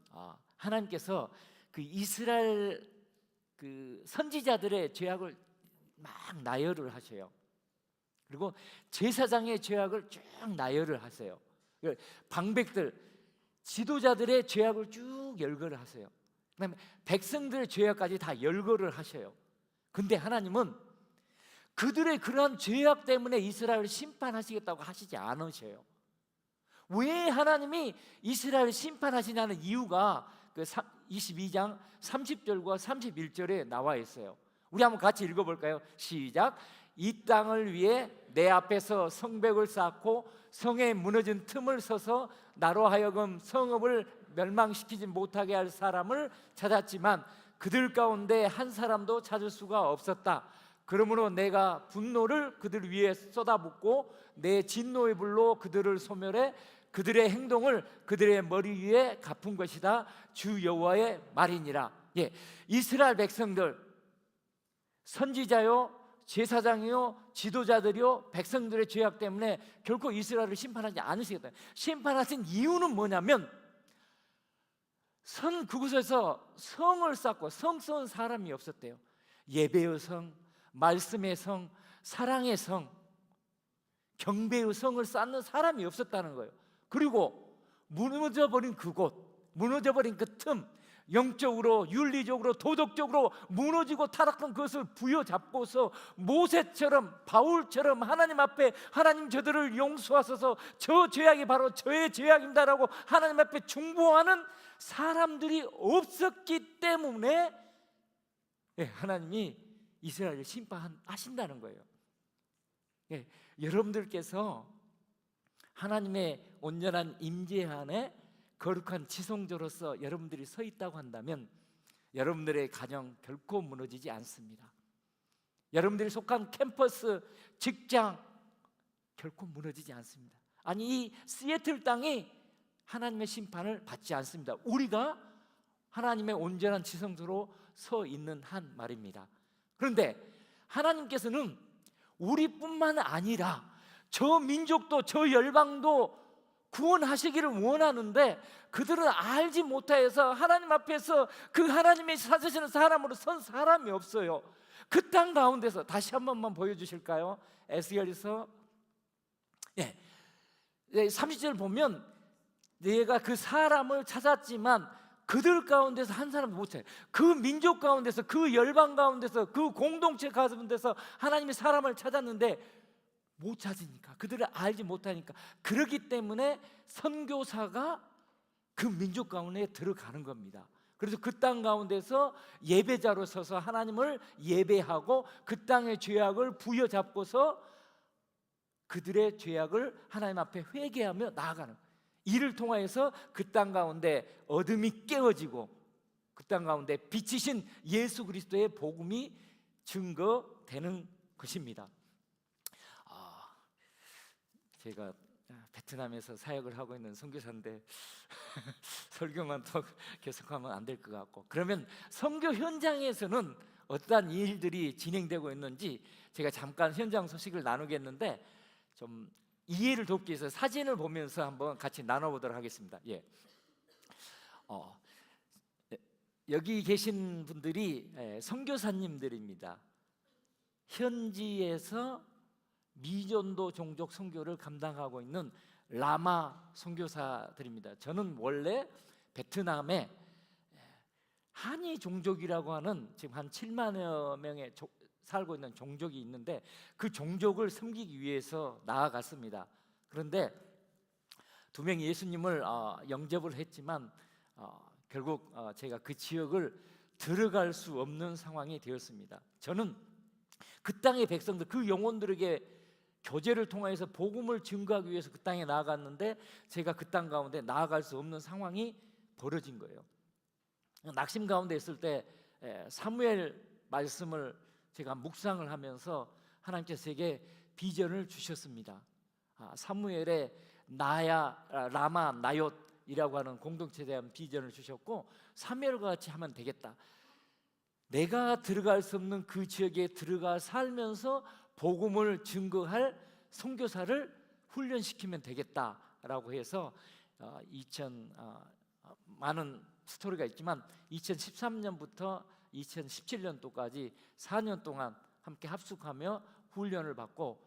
하나님께서 그 이스라엘 그 선지자들의 죄악을 막 나열을 하셔요. 그리고 제사장의 죄악을 쭉 나열을 하세요. 방백들, 지도자들의 죄악을 쭉 열거를 하세요. 그다음에 백성들의 죄악까지 다 열거를 하셔요. 근데 하나님은 그들의 그러한 죄악 때문에 이스라엘을 심판하시겠다고 하시지 않으셔요. 왜 하나님이 이스라엘을 심판하시냐는 이유가 그 22장 30절과 31절에 나와 있어요. 우리 한번 같이 읽어볼까요? 시작. 이 땅을 위해 내 앞에서 성벽을 쌓고 성에 무너진 틈을 서서 나로 하여금 성읍을 멸망시키지 못하게 할 사람을 찾았지만 그들 가운데 한 사람도 찾을 수가 없었다. 그러므로 내가 분노를 그들 위에 쏟아붓고 내 진노의 불로 그들을 소멸해 그들의 행동을 그들의 머리 위에 갚은 것이다. 주 여호와의 말이니라. 예, 이스라엘 백성들, 선지자요, 제사장이요, 지도자들이요, 백성들의 죄악 때문에 결코 이스라엘을 심판하지 않으시겠다. 심판하신 이유는 뭐냐면 그곳에서 성을 쌓고 성 쌓은 사람이 없었대요. 예배의 성, 말씀의 성, 사랑의 성, 경배의 성을 쌓는 사람이 없었다는 거예요. 그리고 무너져버린 그곳, 무너져버린 그 틈, 영적으로, 윤리적으로, 도덕적으로 무너지고 타락한 그것을 부여잡고서 모세처럼, 바울처럼 하나님 앞에 하나님 저들을 용서하소서, 저 죄악이 바로 저의 죄악입니다라고 하나님 앞에 중보하는 사람들이 없었기 때문에 하나님이 이스라엘을 심판하신다는 거예요. 여러분들께서 하나님의 온전한 임재 안에 거룩한 지성자로서 여러분들이 서 있다고 한다면 여러분들의 가정 결코 무너지지 않습니다. 여러분들이 속한 캠퍼스, 직장 결코 무너지지 않습니다. 아니, 이 시애틀 땅이 하나님의 심판을 받지 않습니다. 우리가 하나님의 온전한 지성자로 서 있는 한 말입니다. 그런데 하나님께서는 우리뿐만 아니라 저 민족도, 저 열방도 구원하시기를 원하는데 그들은 알지 못하여서 하나님 앞에서 그 하나님의 찾으시는 사람으로 선 사람이 없어요. 그 땅 가운데서 다시 한 번만 보여주실까요? 에스겔에서 30절 보면 내가 그 사람을 찾았지만 그들 가운데서 한 사람도 못 찾아요. 그 민족 가운데서, 그 열방 가운데서, 그 공동체 가운데서 하나님의 사람을 찾았는데 못 찾으니까, 그들을 알지 못하니까, 그렇기 때문에 선교사가 그 민족 가운데 들어가는 겁니다. 그래서 그 땅 가운데서 예배자로 서서 하나님을 예배하고 그 땅의 죄악을 부여잡고서 그들의 죄악을 하나님 앞에 회개하며 나아가는, 이를 통하여서 그 땅 가운데 어둠이 깨어지고 그 땅 가운데 빛이신 예수 그리스도의 복음이 증거되는 것입니다. 제가 베트남에서 사역을 하고 있는 선교사인데 설교만 더 계속하면 안 될 것 같고, 그러면 선교 현장에서는 어떠한 일들이 진행되고 있는지 제가 잠깐 현장 소식을 나누겠는데 좀 이해를 돕기 위해서 사진을 보면서 한번 같이 나눠보도록 하겠습니다. 여기 계신 분들이 선교사님들입니다. 현지에서 미전도 종족 선교를 감당하고 있는 라마 선교사들입니다. 저는 원래 베트남에 하니 종족이라고 하는 지금 한 7만여 명의 살고 있는 종족이 있는데 그 종족을 섬기기 위해서 나아갔습니다. 그런데 두 명이 예수님을 영접을 했지만 결국 제가 그 지역을 들어갈 수 없는 상황이 되었습니다. 저는 그 땅의 백성들, 그 영혼들에게 교제를 통해서 복음을 증거하기 위해서 그 땅에 나아갔는데 제가 그 땅 가운데 나아갈 수 없는 상황이 벌어진 거예요. 낙심 가운데 있을 때 사무엘 말씀을 제가 묵상을 하면서 하나님께서 제게 비전을 주셨습니다. 사무엘의 라마 나옅이라고 하는 공동체에 대한 비전을 주셨고, 사무엘과 같이 하면 되겠다. 내가 들어갈 수 없는 그 지역에 들어가 살면서 복음을 증거할 선교사를 훈련시키면 되겠다라고 해서 많은 스토리가 있지만 2013년부터 2017년도까지 4년 동안 함께 합숙하며 훈련을 받고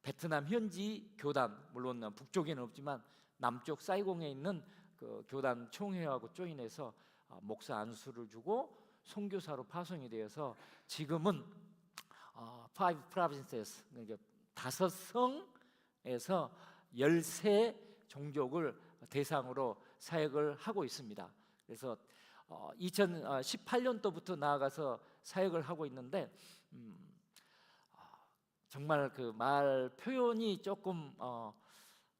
베트남 현지 교단, 물론 북쪽에는 없지만 남쪽 사이공에 있는 그 교단 총회하고 조인해서 목사 안수를 주고 선교사로 파송이 되어서 지금은 5 provinces, 그러니까 5성에서 13 종족을 대상으로 사역을 하고 있습니다. 그래서 2018년도부터 나아가서 사역을 하고 있는데 정말 그 말 표현이 조금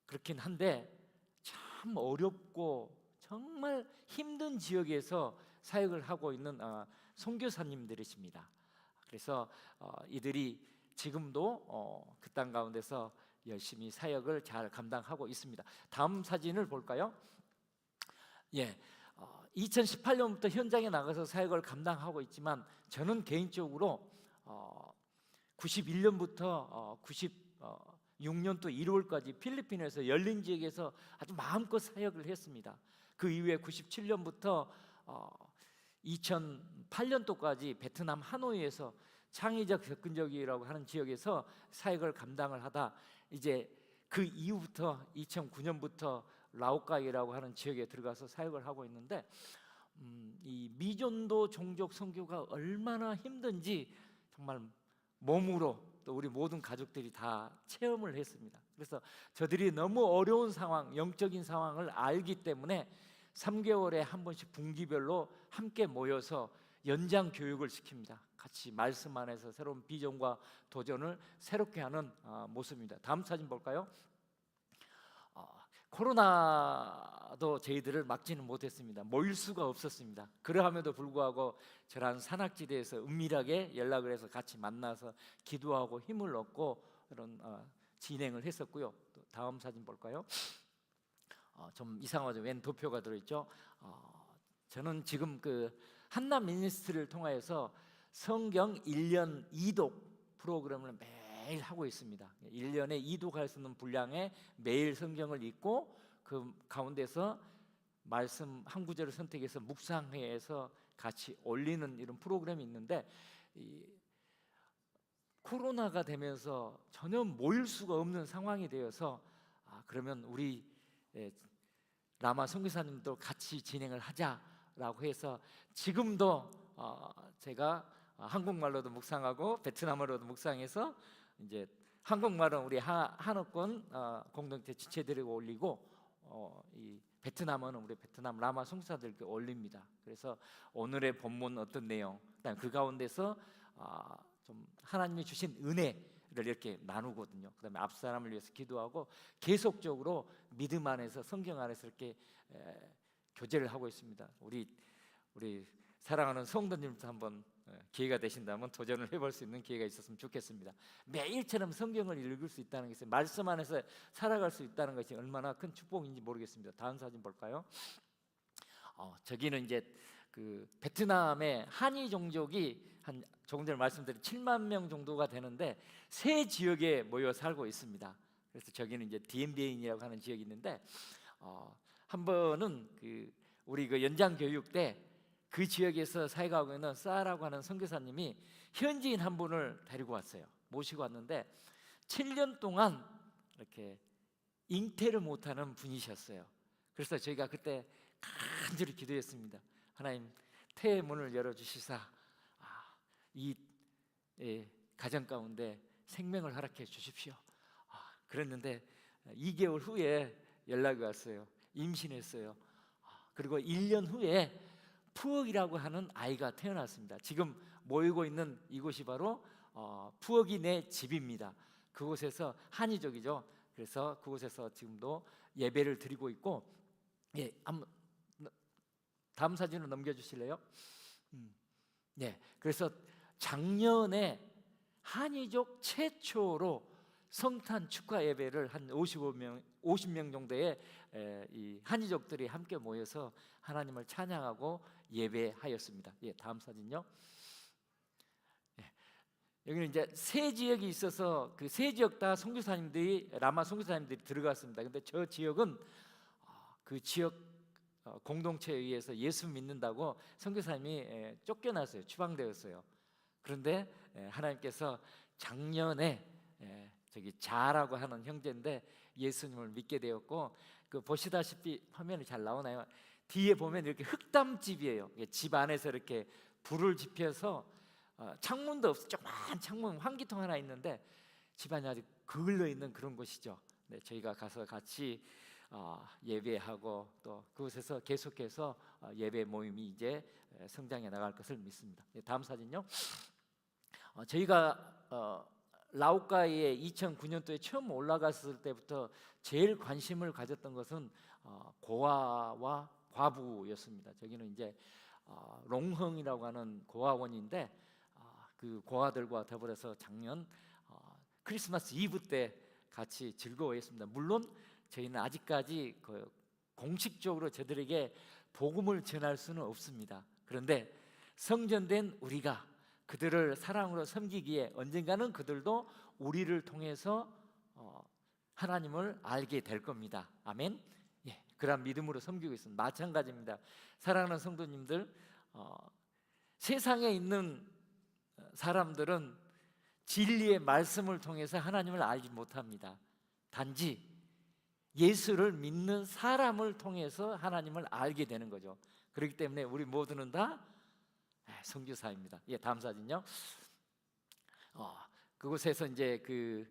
그렇긴 한데 참 어렵고 정말 힘든 지역에서 사역을 하고 있는 선교사님들이십니다. 그래서 이들이 지금도 그 땅 가운데서 열심히 사역을 잘 감당하고 있습니다. 다음 사진을 볼까요? 2018년부터 현장에 나가서 사역을 감당하고 있지만 저는 개인적으로 91년부터 96년도 1월까지 필리핀에서 열린 지역에서 아주 마음껏 사역을 했습니다. 그 이후에 97년부터 2008년도까지 베트남 하노이에서 창의적 접근적이라고 하는 지역에서 사역을 감당을 하다 이제 그 이후부터 2009년부터 라오카이라고 하는 지역에 들어가서 사역을 하고 있는데 이 미존도 종족 선교가 얼마나 힘든지 정말 몸으로 또 우리 모든 가족들이 다 체험을 했습니다. 그래서 저들이 너무 어려운 상황, 영적인 상황을 알기 때문에 3개월에 한 번씩 분기별로 함께 모여서 연장 교육을 시킵니다. 같이 말씀 안에서 새로운 비전과 도전을 새롭게 하는 모습입니다. 다음 사진 볼까요? 코로나도 저희들을 막지는 못했습니다. 모일 수가 없었습니다. 그러함에도 불구하고 저런 산악지대에서 은밀하게 연락을 해서 같이 만나서 기도하고 힘을 얻고 그런 진행을 했었고요. 또 다음 사진 볼까요? 좀 이상하죠. 웬 도표가 들어있죠. 저는 지금 그 한남 미니스트리를 통하여서 성경 1년 2독 프로그램을 매일 하고 있습니다. 1년에 2독할 수 있는 분량의 매일 성경을 읽고 그 가운데서 말씀 한 구절을 선택해서 묵상회에서 같이 올리는 이런 프로그램이 있는데 이 코로나가 되면서 전혀 모일 수가 없는 상황이 되어서 그러면 우리 라마 선교사님도 같이 진행을 하자라고 해서 지금도 제가 한국말로도 묵상하고 베트남어로도 묵상해서 이제 한국말은 우리 한어권 공동체 지체들에게 올리고 이 베트남어는 우리 베트남 라마 선교사들께 올립니다. 그래서 오늘의 본문 어떤 내용, 그다음 그 가운데서 좀 하나님이 주신 은혜를 이렇게 나누거든요. 그다음에 앞 사람을 위해서 기도하고 계속적으로 믿음 안에서 성경 안에서 이렇게 교제를 하고 있습니다. 우리 사랑하는 성도님도 한번 기회가 되신다면 도전을 해볼 수 있는 기회가 있었으면 좋겠습니다. 매일처럼 성경을 읽을 수 있다는 것이 말씀 안에서 살아갈 수 있다는 것이 얼마나 큰 축복인지 모르겠습니다. 다음 사진 볼까요? 저기는 이제 그 베트남의 한이 종족이 한 조금 전에 말씀드린 7만 명 정도가 되는데 세 지역에 모여 살고 있습니다. 그래서 저기는 이제 디엠비엔이라고 하는 지역이 있는데 한 번은 우리 그 연장 교육 때 그 지역에서 사역하고 있는 사라고 하는 선교사님이 현지인 한 분을 데리고 왔어요. 모시고 왔는데 7년 동안 이렇게 잉태를 못하는 분이셨어요. 그래서 저희가 그때 간절히 기도했습니다. 하나님 태의 문을 열어주시사 이 가정 가운데 생명을 허락해 주십시오. 그랬는데 2개월 후에 연락이 왔어요. 임신했어요. 그리고 1년 후에 푸억이라고 하는 아이가 태어났습니다. 지금 모이고 있는 이곳이 바로 푸억이 내 집입니다. 그곳에서 한이족이죠. 그래서 그곳에서 지금도 예배를 드리고 있고, 다음 사진으로 넘겨주실래요? 그래서 작년에 한이족 최초로 성탄 축하 예배를 한 50명 정도의 이 한이족들이 함께 모여서 하나님을 찬양하고 예배하였습니다. 다음 사진요. 여기는 이제 세 지역이 있어서 그 세 지역 다 선교사님들이 라마 선교사님들이 들어갔습니다. 근데 저 지역은 그 지역 공동체에 의해서 예수 믿는다고 선교사님이 쫓겨났어요. 추방되었어요. 그런데 하나님께서 작년에 저기 자라고 하는 형제인데 예수님을 믿게 되었고, 그 보시다시피 화면이 잘 나오나요? 뒤에 보면 이렇게 흙담집이에요. 집 안에서 이렇게 불을 지펴서 창문도 없어, 조그만 창문 환기통 하나 있는데 집안이 아주 그을러 있는 그런 곳이죠. 저희가 가서 같이 예배하고 또 그곳에서 계속해서 예배 모임이 이제 성장해 나갈 것을 믿습니다. 다음 사진요. 저희가 라오카이에 2009년도에 처음 올라갔을 때부터 제일 관심을 가졌던 것은 고아와 과부였습니다. 저기는 이제 롱헝이라고 하는 고아원인데 그 고아들과 더불어서 작년 크리스마스 이브 때 같이 즐거워했습니다. 물론 저희는 아직까지 공식적으로 저들에게 복음을 전할 수는 없습니다. 그런데 성전된 우리가 그들을 사랑으로 섬기기에 언젠가는 그들도 우리를 통해서 하나님을 알게 될 겁니다. 아멘. 그런 믿음으로 섬기고 있습니다. 마찬가지입니다. 사랑하는 성도님들, 세상에 있는 사람들은 진리의 말씀을 통해서 하나님을 알지 못합니다. 단지 예수를 믿는 사람을 통해서 하나님을 알게 되는 거죠. 그렇기 때문에 우리 모두는 다 선교사입니다. 예, 다음 사진요. 그곳에서 이제 그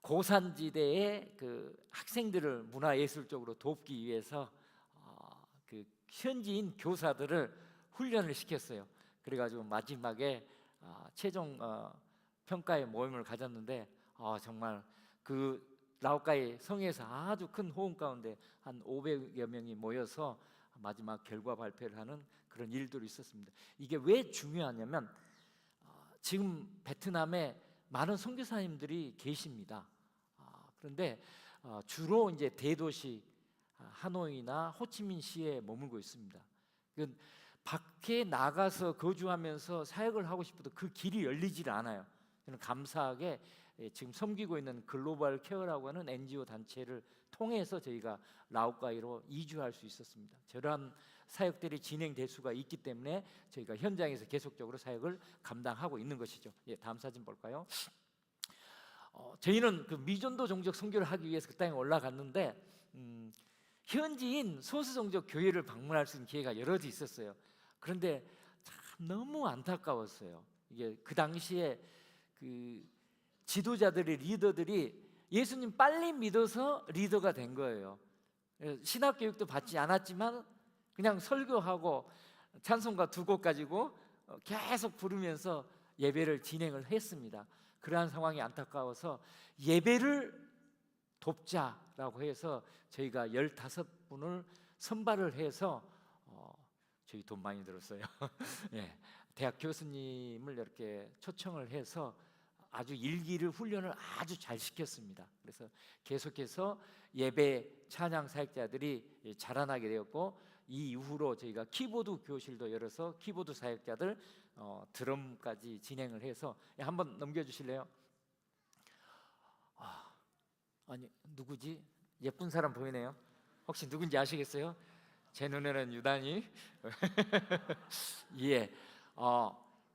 고산지대의 그 학생들을 문화예술적으로 돕기 위해서 그 현지인 교사들을 훈련을 시켰어요. 그래가지고 마지막에 최종 평가의 모임을 가졌는데 정말 그 라오카이 성에서 아주 큰 호응 가운데 한 500여 명이 모여서 마지막 결과 발표를 하는 그런 일들이 있었습니다. 이게 왜 중요하냐면 지금 베트남에 많은 선교사님들이 계십니다. 그런데 주로 이제 대도시 하노이나 호치민시에 머물고 있습니다. 밖에 나가서 거주하면서 사역을 하고 싶어도 그 길이 열리질 않아요. 저는 감사하게 지금 섬기고 있는 글로벌 케어라고 하는 NGO 단체를 통해서 저희가 라오카이로 이주할 수 있었습니다. 저러한 사역들이 진행될 수가 있기 때문에 저희가 현장에서 계속적으로 사역을 감당하고 있는 것이죠. 예, 다음 사진 볼까요? 저희는 그 미전도 종족 선교를 하기 위해서 그 땅에 올라갔는데 현지인 소수 종족 교회를 방문할 수 있는 기회가 여러 지 있었어요. 그런데 참 너무 안타까웠어요. 이게 그 당시에 그 지도자들이 리더들이 예수님 빨리 믿어서 리더가 된 거예요. 신학 교육도 받지 않았지만 그냥 설교하고 찬송가 2곡 가지고 계속 부르면서 예배를 진행을 했습니다. 그러한 상황이 안타까워서 예배를 돕자라고 해서 저희가 15분을 선발을 해서 저희 돈 많이 들었어요. 예, 대학 교수님을 이렇게 초청을 해서 아주 일기를 훈련을 아주 잘 시켰습니다. 그래서 계속해서 예배 찬양 사역자들이 자라나게 되었고 이 이후로 저희가 키보드 교실도 열어서 키보드 사역자들 드럼까지 진행을 해서 한번 넘겨주실래요? 아니 누구지? 예쁜 사람 보이네요. 혹시 누군지 아시겠어요? 제 눈에는 유단히 예,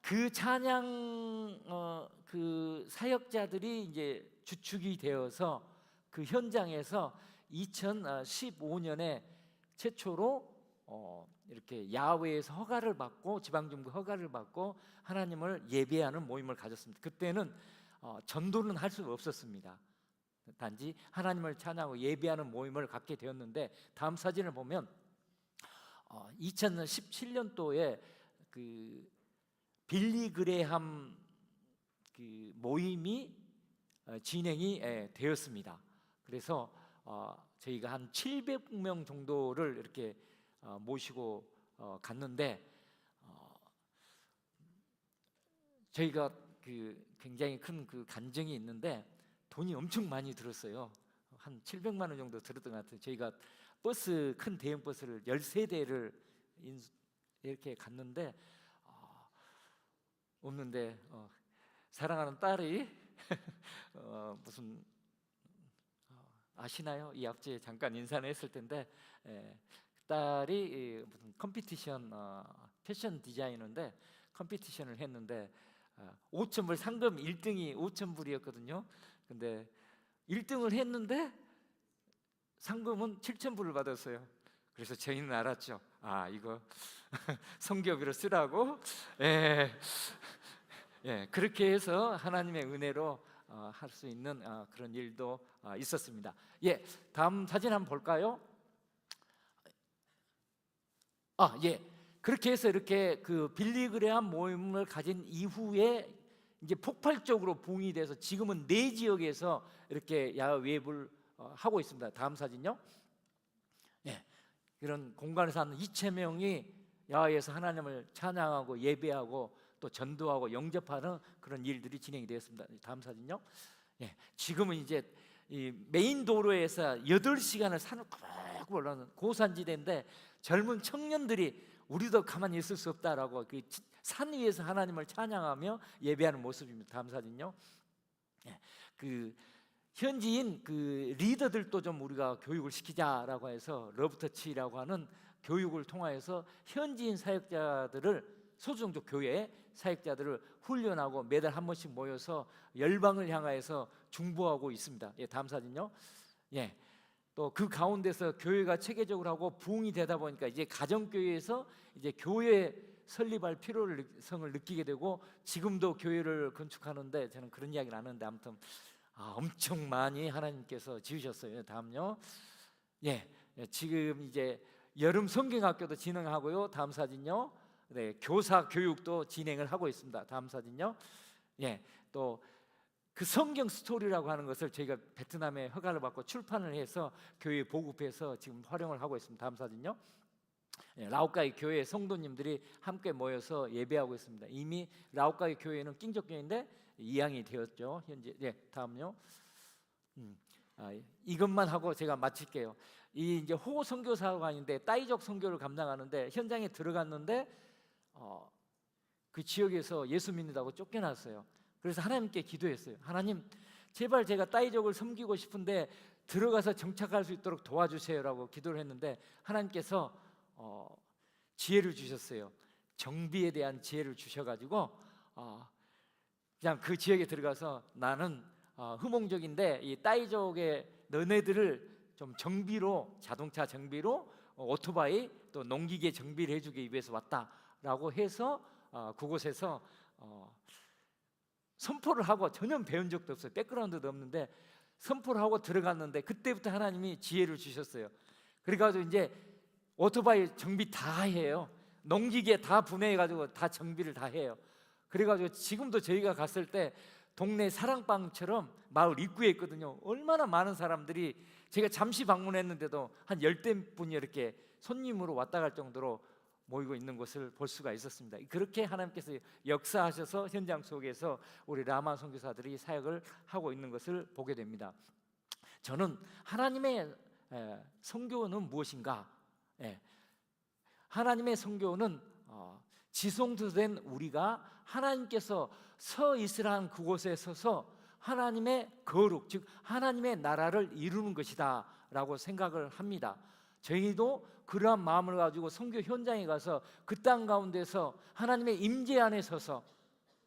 그 찬양 그 사역자들이 이제 주축이 되어서 그 현장에서 2015년에 최초로 이렇게 야외에서 허가를 받고 지방정부 허가를 받고 하나님을 예배하는 모임을 가졌습니다. 그때는 전도는 할 수 없었습니다. 단지 하나님을 찬양하고 예배하는 모임을 갖게 되었는데 다음 사진을 보면 2017년도에 그 빌리 그레함 그 모임이 진행이 되었습니다. 그래서 저희가 한 700명 정도를 이렇게 모시고 갔는데 저희가 그 굉장히 큰 그 간증이 있는데 돈이 엄청 많이 들었어요. 한 700만 원 정도 들었던 것 같아요. 저희가 버스 큰 대형 버스를 13대를 이렇게 갔는데 없는데 사랑하는 딸이 무슨 아시나요? 이 앞뒤에 잠깐 인사는 했을 텐데 딸이 무슨 컴피티션 패션 디자이너인데 컴피티션을 했는데 5,000불 상금 1등이 5,000불이었거든요. 근데 1등을 했는데 상금은 7,000불을 받았어요. 그래서 저희는 알았죠. 이거 성교비로 쓰라고. 그렇게 해서 하나님의 은혜로 할 수 있는 그런 일도 있었습니다. 예, 다음 사진 한번 볼까요? 그렇게 해서 이렇게 그 빌리그레함 모임을 가진 이후에 이제 폭발적으로 붕이 돼서 지금은 4지역에서 이렇게 야외 예배를 하고 있습니다. 다음 사진요. 이런 공간에서 한 2,000명이 야외에서 하나님을 찬양하고 예배하고 또 전도하고 영접하는 그런 일들이 진행이 되었습니다. 다음 사진요. 지금은 이제 이 메인 도로에서 8시간을 산을 꾹 올라가는 고산지대인데 젊은 청년들이 우리도 가만히 있을 수 없다라고 그 산 위에서 하나님을 찬양하며 예배하는 모습입니다. 다음 사진요. 그 현지인 그 리더들도 좀 우리가 교육을 시키자라고 해서 러브터치라고 하는 교육을 통하여서 현지인 사역자들을, 소수종족 교회 사역자들을 훈련하고 매달 한 번씩 모여서 열방을 향하여서 중보하고 있습니다. 예, 다음 사진요. 예, 또 그 가운데서 교회가 체계적으로 하고 부흥이 되다 보니까 이제 가정교회에서 이제 교회 설립할 필요성을 느끼게 되고, 지금도 교회를 건축하는데 저는 그런 이야기를 안 하는데 아무튼 엄청 많이 하나님께서 지으셨어요. 다음요. 예, 지금 이제 여름 성경학교도 진행하고요. 다음 사진요. 네, 교사 교육도 진행을 하고 있습니다. 다음 사진요. 예, 또 그 성경 스토리라고 하는 것을 저희가 베트남에 허가를 받고 출판을 해서 교회에 보급해서 지금 활용을 하고 있습니다. 다음 사진요. 예, 라오카이 교회 성도님들이 함께 모여서 예배하고 있습니다. 이미 라오카이 교회는 낑적교회인데 이양이 되었죠. 현재. 예, 다음요. 이것만 하고 제가 마칠게요. 이 이제 호 선교사관인데 따이족 선교를 감당하는데 현장에 들어갔는데 그 지역에서 예수 믿는다고 쫓겨났어요. 그래서 하나님께 기도했어요. 하나님, 제발 제가 따이족을 섬기고 싶은데 들어가서 정착할 수 있도록 도와주세요라고 기도를 했는데 하나님께서 지혜를 주셨어요. 정비에 대한 지혜를 주셔가지고 그냥 그 지역에 들어가서 나는 흐몽족인데 이 따이족의 너네들을 좀 정비로, 자동차 정비로, 오토바이 또 농기계 정비를 해주기 위해서 왔다라고 해서 그곳에서 선포를 하고, 전혀 배운 적도 없어요. 백그라운드도 없는데 선포를 하고 들어갔는데 그때부터 하나님이 지혜를 주셨어요. 그래가지고 이제 오토바이 정비 다 해요. 농기계 다 분해해가지고 다 정비를 다 해요. 그래가지고 지금도 저희가 갔을 때 동네 사랑방처럼 마을 입구에 있거든요. 얼마나 많은 사람들이, 제가 잠시 방문했는데도 한 10대 분이 이렇게 손님으로 왔다 갈 정도로 모이고 있는 것을 볼 수가 있었습니다. 그렇게 하나님께서 역사하셔서 현장 속에서 우리 라마 선교사들이 사역을 하고 있는 것을 보게 됩니다. 저는 하나님의 선교는 무엇인가? 하나님의 선교는 지성소된 우리가 하나님께서 서 있으라는 그곳에 서서 하나님의 거룩, 즉 하나님의 나라를 이루는 것이다 라고 생각을 합니다. 저희도 그러한 마음을 가지고 선교 현장에 가서 그 땅 가운데서 하나님의 임재 안에 서서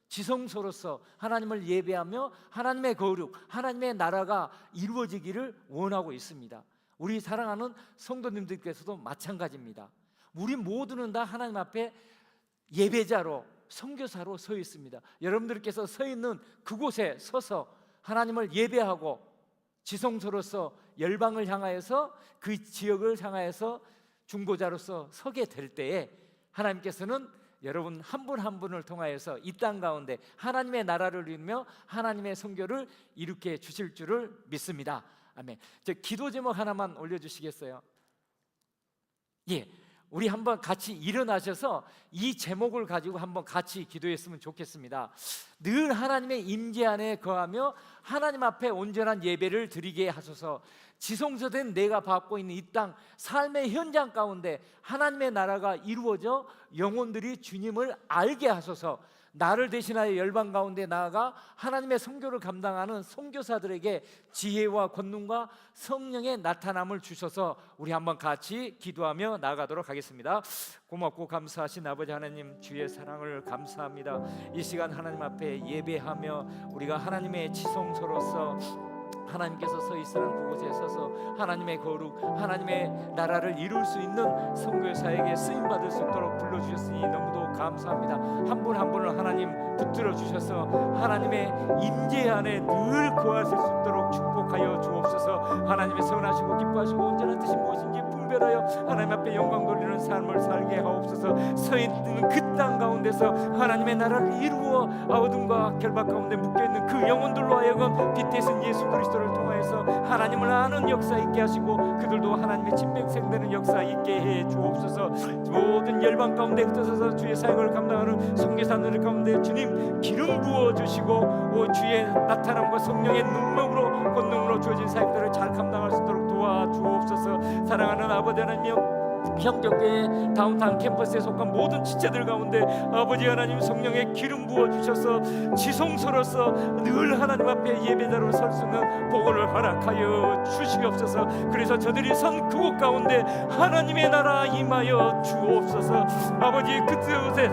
지성소로서 하나님을 예배하며 하나님의 거룩, 하나님의 나라가 이루어지기를 원하고 있습니다. 우리 사랑하는 성도님들께서도 마찬가지입니다. 우리 모두는 다 하나님 앞에 예배자로, 선교사로 서 있습니다. 여러분들께서 서 있는 그곳에 서서 하나님을 예배하고 지성소로서 열방을 향하여서 그 지역을 향하여서 중보자로서 서게 될 때에 하나님께서는 여러분 한 분 한 분을 통하여서 이 땅 가운데 하나님의 나라를 이루며 하나님의 선교를 이룩해 주실 줄을 믿습니다. 아멘. 저 기도 제목 하나만 올려주시겠어요? 예, 우리 한번 같이 일어나셔서 이 제목을 가지고 한번 같이 기도했으면 좋겠습니다. 늘 하나님의 임재 안에 거하며 하나님 앞에 온전한 예배를 드리게 하소서. 지성소된 내가 받고 있는 이 땅 삶의 현장 가운데 하나님의 나라가 이루어져 영혼들이 주님을 알게 하소서. 나를 대신하여 열방 가운데 나아가 하나님의 선교를 감당하는 선교사들에게 지혜와 권능과 성령의 나타남을 주셔서 우리 한번 같이 기도하며 나아가도록 하겠습니다. 고맙고 감사하신 아버지 하나님, 주의 사랑을 감사합니다. 이 시간 하나님 앞에 예배하며 우리가 하나님의 지성소로서 하나님께서 서 있으라는 그곳에 서서 하나님의 거룩, 하나님의 나라를 이룰 수 있는 선교사에게 쓰임받을 수 있도록 불러주셨으니 너무도 감사합니다. 한 분 한 분을 하나님 붙들어 주셔서 하나님의 임재 안에 늘 거하실 수 있도록 축복하여 주옵소서. 하나님의 선하시고 기뻐하시고 온전한 뜻이 무엇인지 분별하여 하나님 앞에 영광 돌리는 삶을 살게 하옵소서. 서 있는 그 땅 가운데서 하나님의 나라를 이루어 어둠과 결박 가운데 묶여있는 그 영혼들로 하여금 빛되신 예수 그리스도를 통하여서 하나님을 아는 역사 있게 하시고 그들도 하나님의 친백생되는 역사 있게 해 주옵소서. 모든 열방 가운데 흩어져서 주의 사역을 감당하는 선교사들 가운데 주님 기름 부어주시고 주의 나타남과 성령의 능력으로 권능으로 주어진 사역들을 잘 감당할 수 있도록 도와주옵소서. 사랑하는 아버지 하나님, 형제교회 다운타운 캠퍼스에 속한 모든 지체들 가운데 아버지 하나님 성령의 기름 부어 주셔서 지성소로서 늘 하나님 앞에 예배자로 설 수 있는 복을 허락하여 주시옵소서. 그래서 저들이 선 그곳 가운데 하나님의 나라 임하여 주옵소서. 아버지 그곳에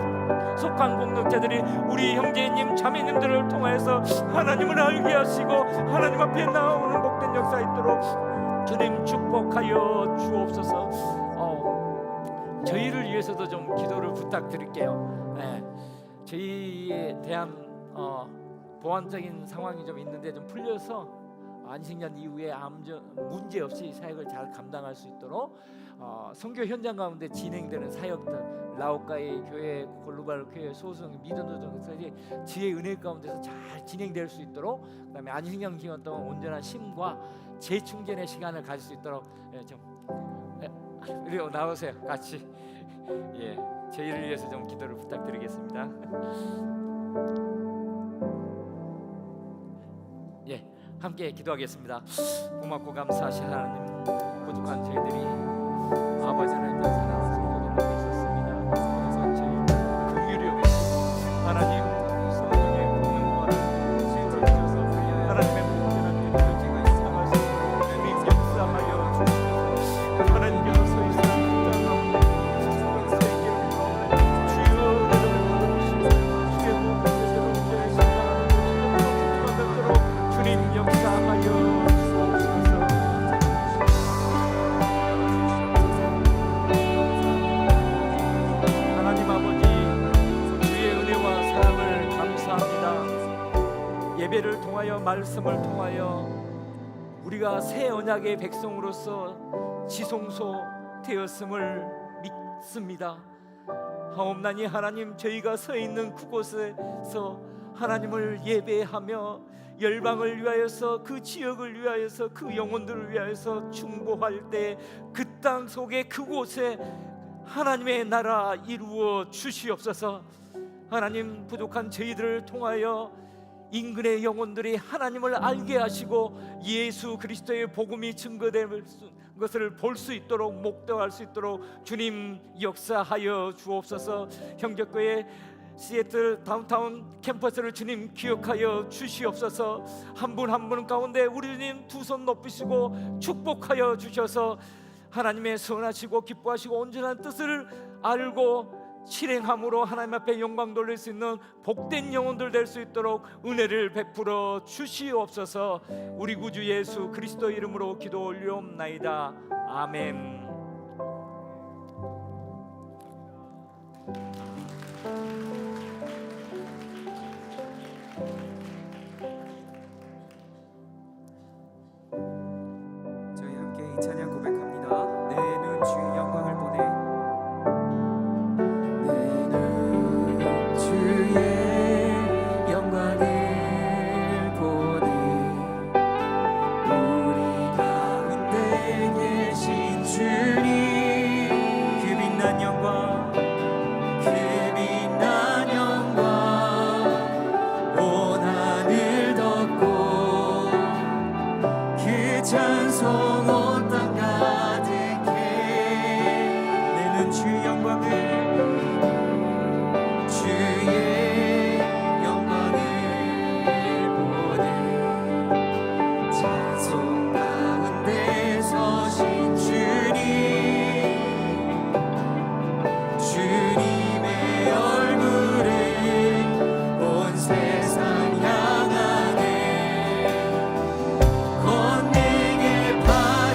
속한 공동체들이 우리 형제님 자매님들을 통하여서 하나님을 알게 하시고 하나님 앞에 나오는 복된 역사 있도록 주님 축복하여 주옵소서. 저희를 위해서도 좀 기도를 부탁드릴게요. 저희에 대한 보완적인 상황이 좀 있는데 좀 풀려서 안식년 이후에 아무 문제 없이 사역을 잘 감당할 수 있도록 선교 현장 가운데 진행되는 사역들 라오카이 교회, 골루발 교회, 소승, 미전도 등까지 지혜 은혜 가운데서 잘 진행될 수 있도록, 그다음에 안식년 기간 동안 온전한 쉼과 재충전의 시간을 가질 수 있도록 이리 나오세요. 같이 저희를 위해서 좀 기도를 부탁드리겠습니다. 함께 기도하겠습니다. 고맙고 감사하신 하나님, 부족한 저희들이 아버지 하나님의 사랑을 성도로 먹고 있었습니다. 그래서 저희 긍휼히 여기시고 하나님 성령의 권능과 지혜를 주셔서 하나님의 온전한 예배를 제가 시작할 수 있도록 주님 역사하여 주시옵소서. 하나님께서 서 있으라 땅 가운데 세계를 가운데 주여 주의 복음대로 온전히 신앙하는 주여 복음대로 주님 역사하여 주옵소서. 하나님 아버지, 주의 은혜와 사랑을 감사합니다. 예배를 통하여 말씀을 통하여 우리가 새 언약의 백성으로서 지성소 되었음을 믿습니다. 하옵나니 하나님, 저희가 서 있는 그곳에서 하나님을 예배하며 열방을 위하여서, 그 지역을 위하여서, 그 영혼들을 위하여서 충보할 때 그 땅 속에 그곳에 하나님의 나라 이루어 주시옵소서. 하나님, 부족한 저희들을 통하여 인근의 영혼들이 하나님을 알게 하시고 예수 그리스도의 복음이 증거될 것을 볼 수 있도록, 목도할 수 있도록 주님 역사하여 주옵소서. 형제교회 시애틀 다운타운 캠퍼스를 주님 기억하여 주시옵소서. 한 분 한 분 가운데 우리 주님 두 손 높이시고 축복하여 주셔서 하나님의 선하시고 기뻐하시고 온전한 뜻을 알고 실행함으로 하나님 앞에 영광 돌릴 수 있는 복된 영혼들 될 수 있도록 은혜를 베풀어 주시옵소서. 우리 구주 예수 그리스도 이름으로 기도 올리옵나이다. 아멘. 저희 함께 이 찬양 고백합니다. 내 눈 주의 영광을 보내. 내 눈 주의 영광을 보내. 우리 가운데 계신 주님, 그 빛난 영광, 그 빛난 영광 온 하늘 덮고 그 찬송 온 땅 가득해. 내 눈 주 영광을, 주의 영광을 보내. 찬송 가운데 서신 주님, 주님의 얼굴에 온 세상 향하네. 권능의 발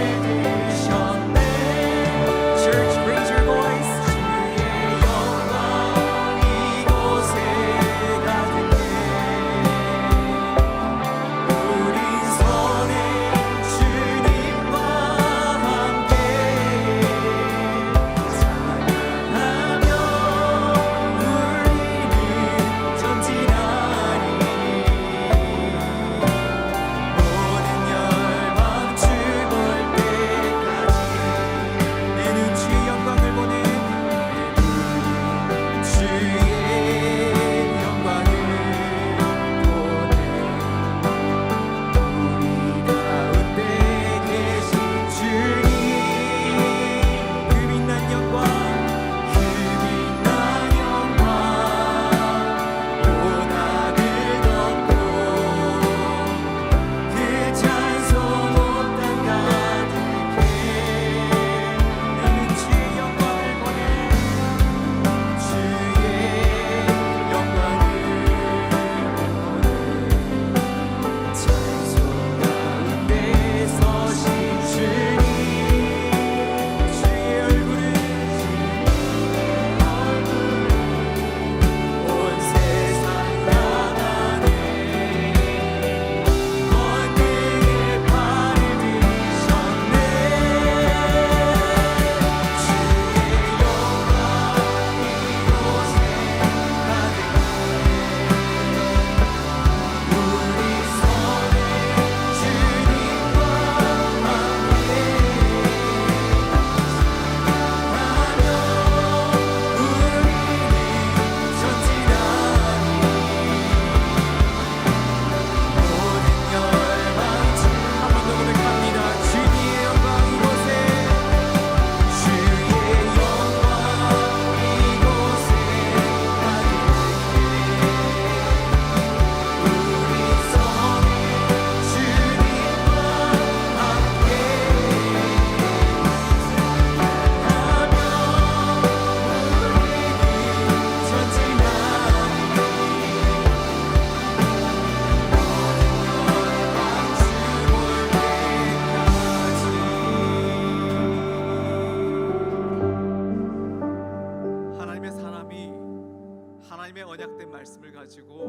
언약된 말씀을 가지고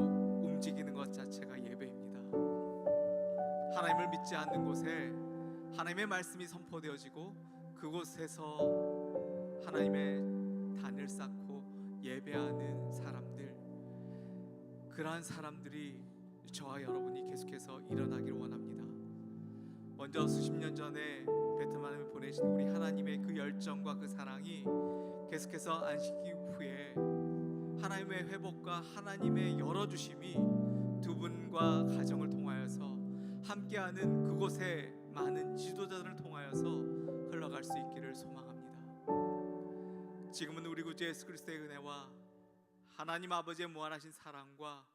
움직이는 것 자체가 예배입니다. 하나님을 믿지 않는 곳에 하나님의 말씀이 선포되어지고 그곳에서 하나님의 단을 쌓고 예배하는 사람들, 그러한 사람들이 저와 여러분이 계속해서 일어나기를 원합니다. 먼저 수십 년 전에 베트남에 보내신 우리 하나님의 그 열정과 그 사랑이 계속해서 안식 이후에 하나님의 회복과 하나님의 열어주심이 두 분과 가정을 통하여서 함께하는 그곳에 많은 지도자들을 통하여서 흘러갈 수 있기를 소망합니다. 지금은 우리 구주 예수 그리스도의 은혜와 하나님 아버지의 무한하신 사랑과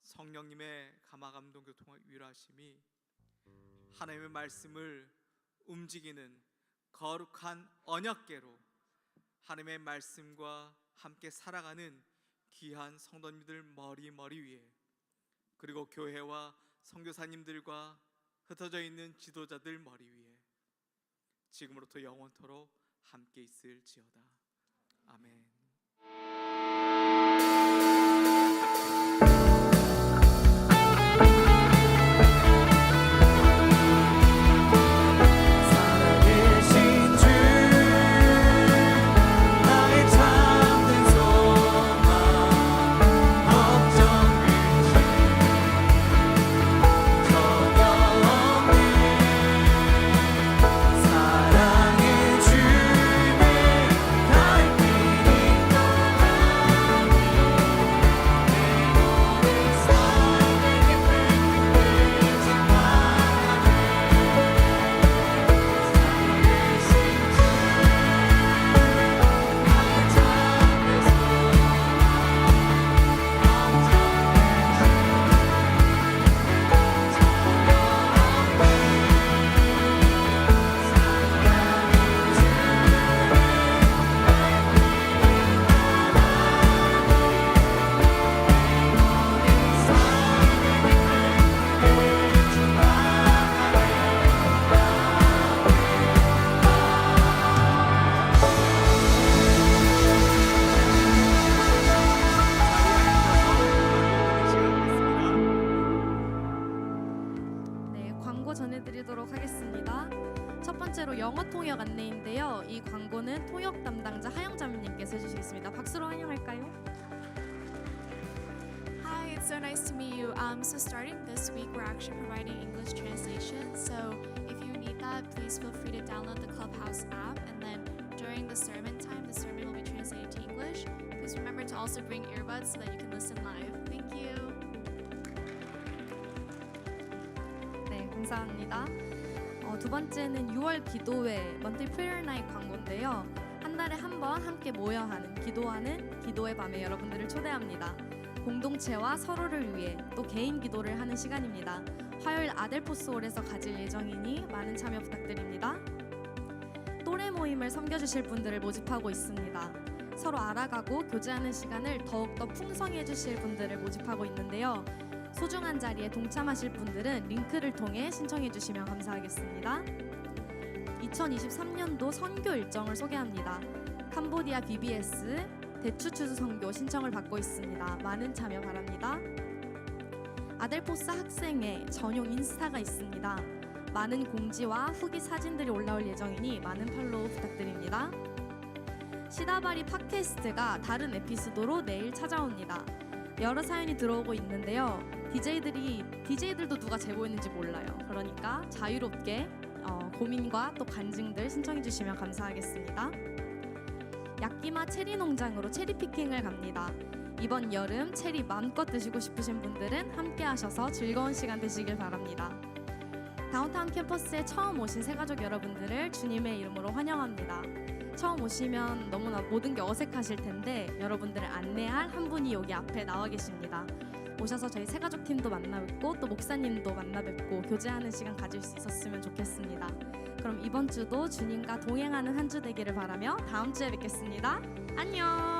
성령님의 감화감동 교통과 위로하심이 하나님의 말씀을 움직이는 거룩한 언약궤로 하나님의 말씀과 함께 살아가는 귀한 성도님들 머리 위에, 그리고 교회와 선교사님들과 흩어져 있는 지도자들 머리 위에 지금으로부터 영원토록 함께 있을지어다. 아멘. 살아계신 주 나의 참된 소망 걱정 근심 전혀 없네. 사랑의 주님의 갈 길이 떠나니 내 모든 삶의 깊은 그 장막하네. 네, 광고 전해드리도록 하겠습니다. 첫 번째로 영어 통역 안내인데요. 이 광고는 통역 담당자 하영자매님께서 해주시겠습니다. 박수로 환영할까요? Hi, it's so nice to meet you. So starting this week, we're actually providing English translation. So if you need that, please feel free to download the Clubhouse app. And then during the sermon time, the sermon will be translated to English. Please remember to also bring earbuds so that you can listen live. Thank you. 네, 감사합니다. 두 번째는 6월 기도회 Monthly Prayer Night 광고인데요. 한 달에 한 번 함께 모여 하는 기도하는 기도의 밤에 여러분들을 초대합니다. 공동체와 서로를 위해 또 개인 기도를 하는 시간입니다. 화요일 아델포스홀에서 가질 예정이니 많은 참여 부탁드립니다. 또래 모임을 섬겨주실 분들을 모집하고 있습니다. 서로 알아가고 교제하는 시간을 더욱더 풍성히 해주실 분들을 모집하고 있는데요. 소중한 자리에 동참하실 분들은 링크를 통해 신청해 주시면 감사하겠습니다. 2023년도 선교 일정을 소개합니다. 캄보디아 BBS 대추추수 선교 신청을 받고 있습니다. 많은 참여 바랍니다. 아델포스 학생회 전용 인스타가 있습니다. 많은 공지와 후기 사진들이 올라올 예정이니 많은 팔로우 부탁드립니다. 시다바리 팟캐스트가 다른 에피소드로 내일 찾아옵니다. 여러 사연이 들어오고 있는데요. DJ들도 누가 제보했는지 몰라요. 그러니까 자유롭게 고민과 또 간증들 신청해 주시면 감사하겠습니다. 야끼마 체리 농장으로 체리 피킹을 갑니다. 이번 여름 체리 마음껏 드시고 싶으신 분들은 함께 하셔서 즐거운 시간 되시길 바랍니다. 다운타운 캠퍼스에 처음 오신 새가족 여러분들을 주님의 이름으로 환영합니다. 처음 오시면 너무나 모든 게 어색하실 텐데 여러분들을 안내할 한 분이 여기 앞에 나와 계십니다. 오셔서 저희 새가족 팀도 만나 뵙고 또 목사님도 만나 뵙고 교제하는 시간 가질 수 있었으면 좋겠습니다. 그럼 이번 주도 주님과 동행하는 한 주 되기를 바라며 다음 주에 뵙겠습니다. 안녕.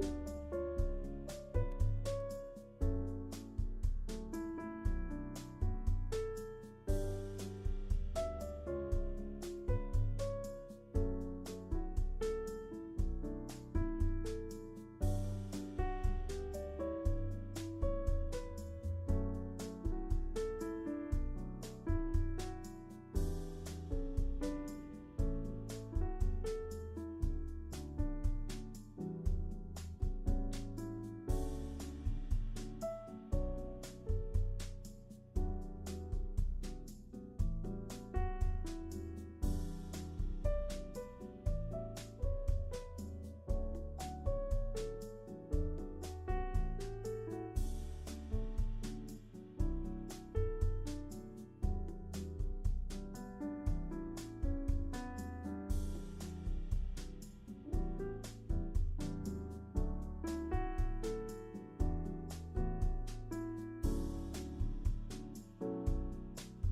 네.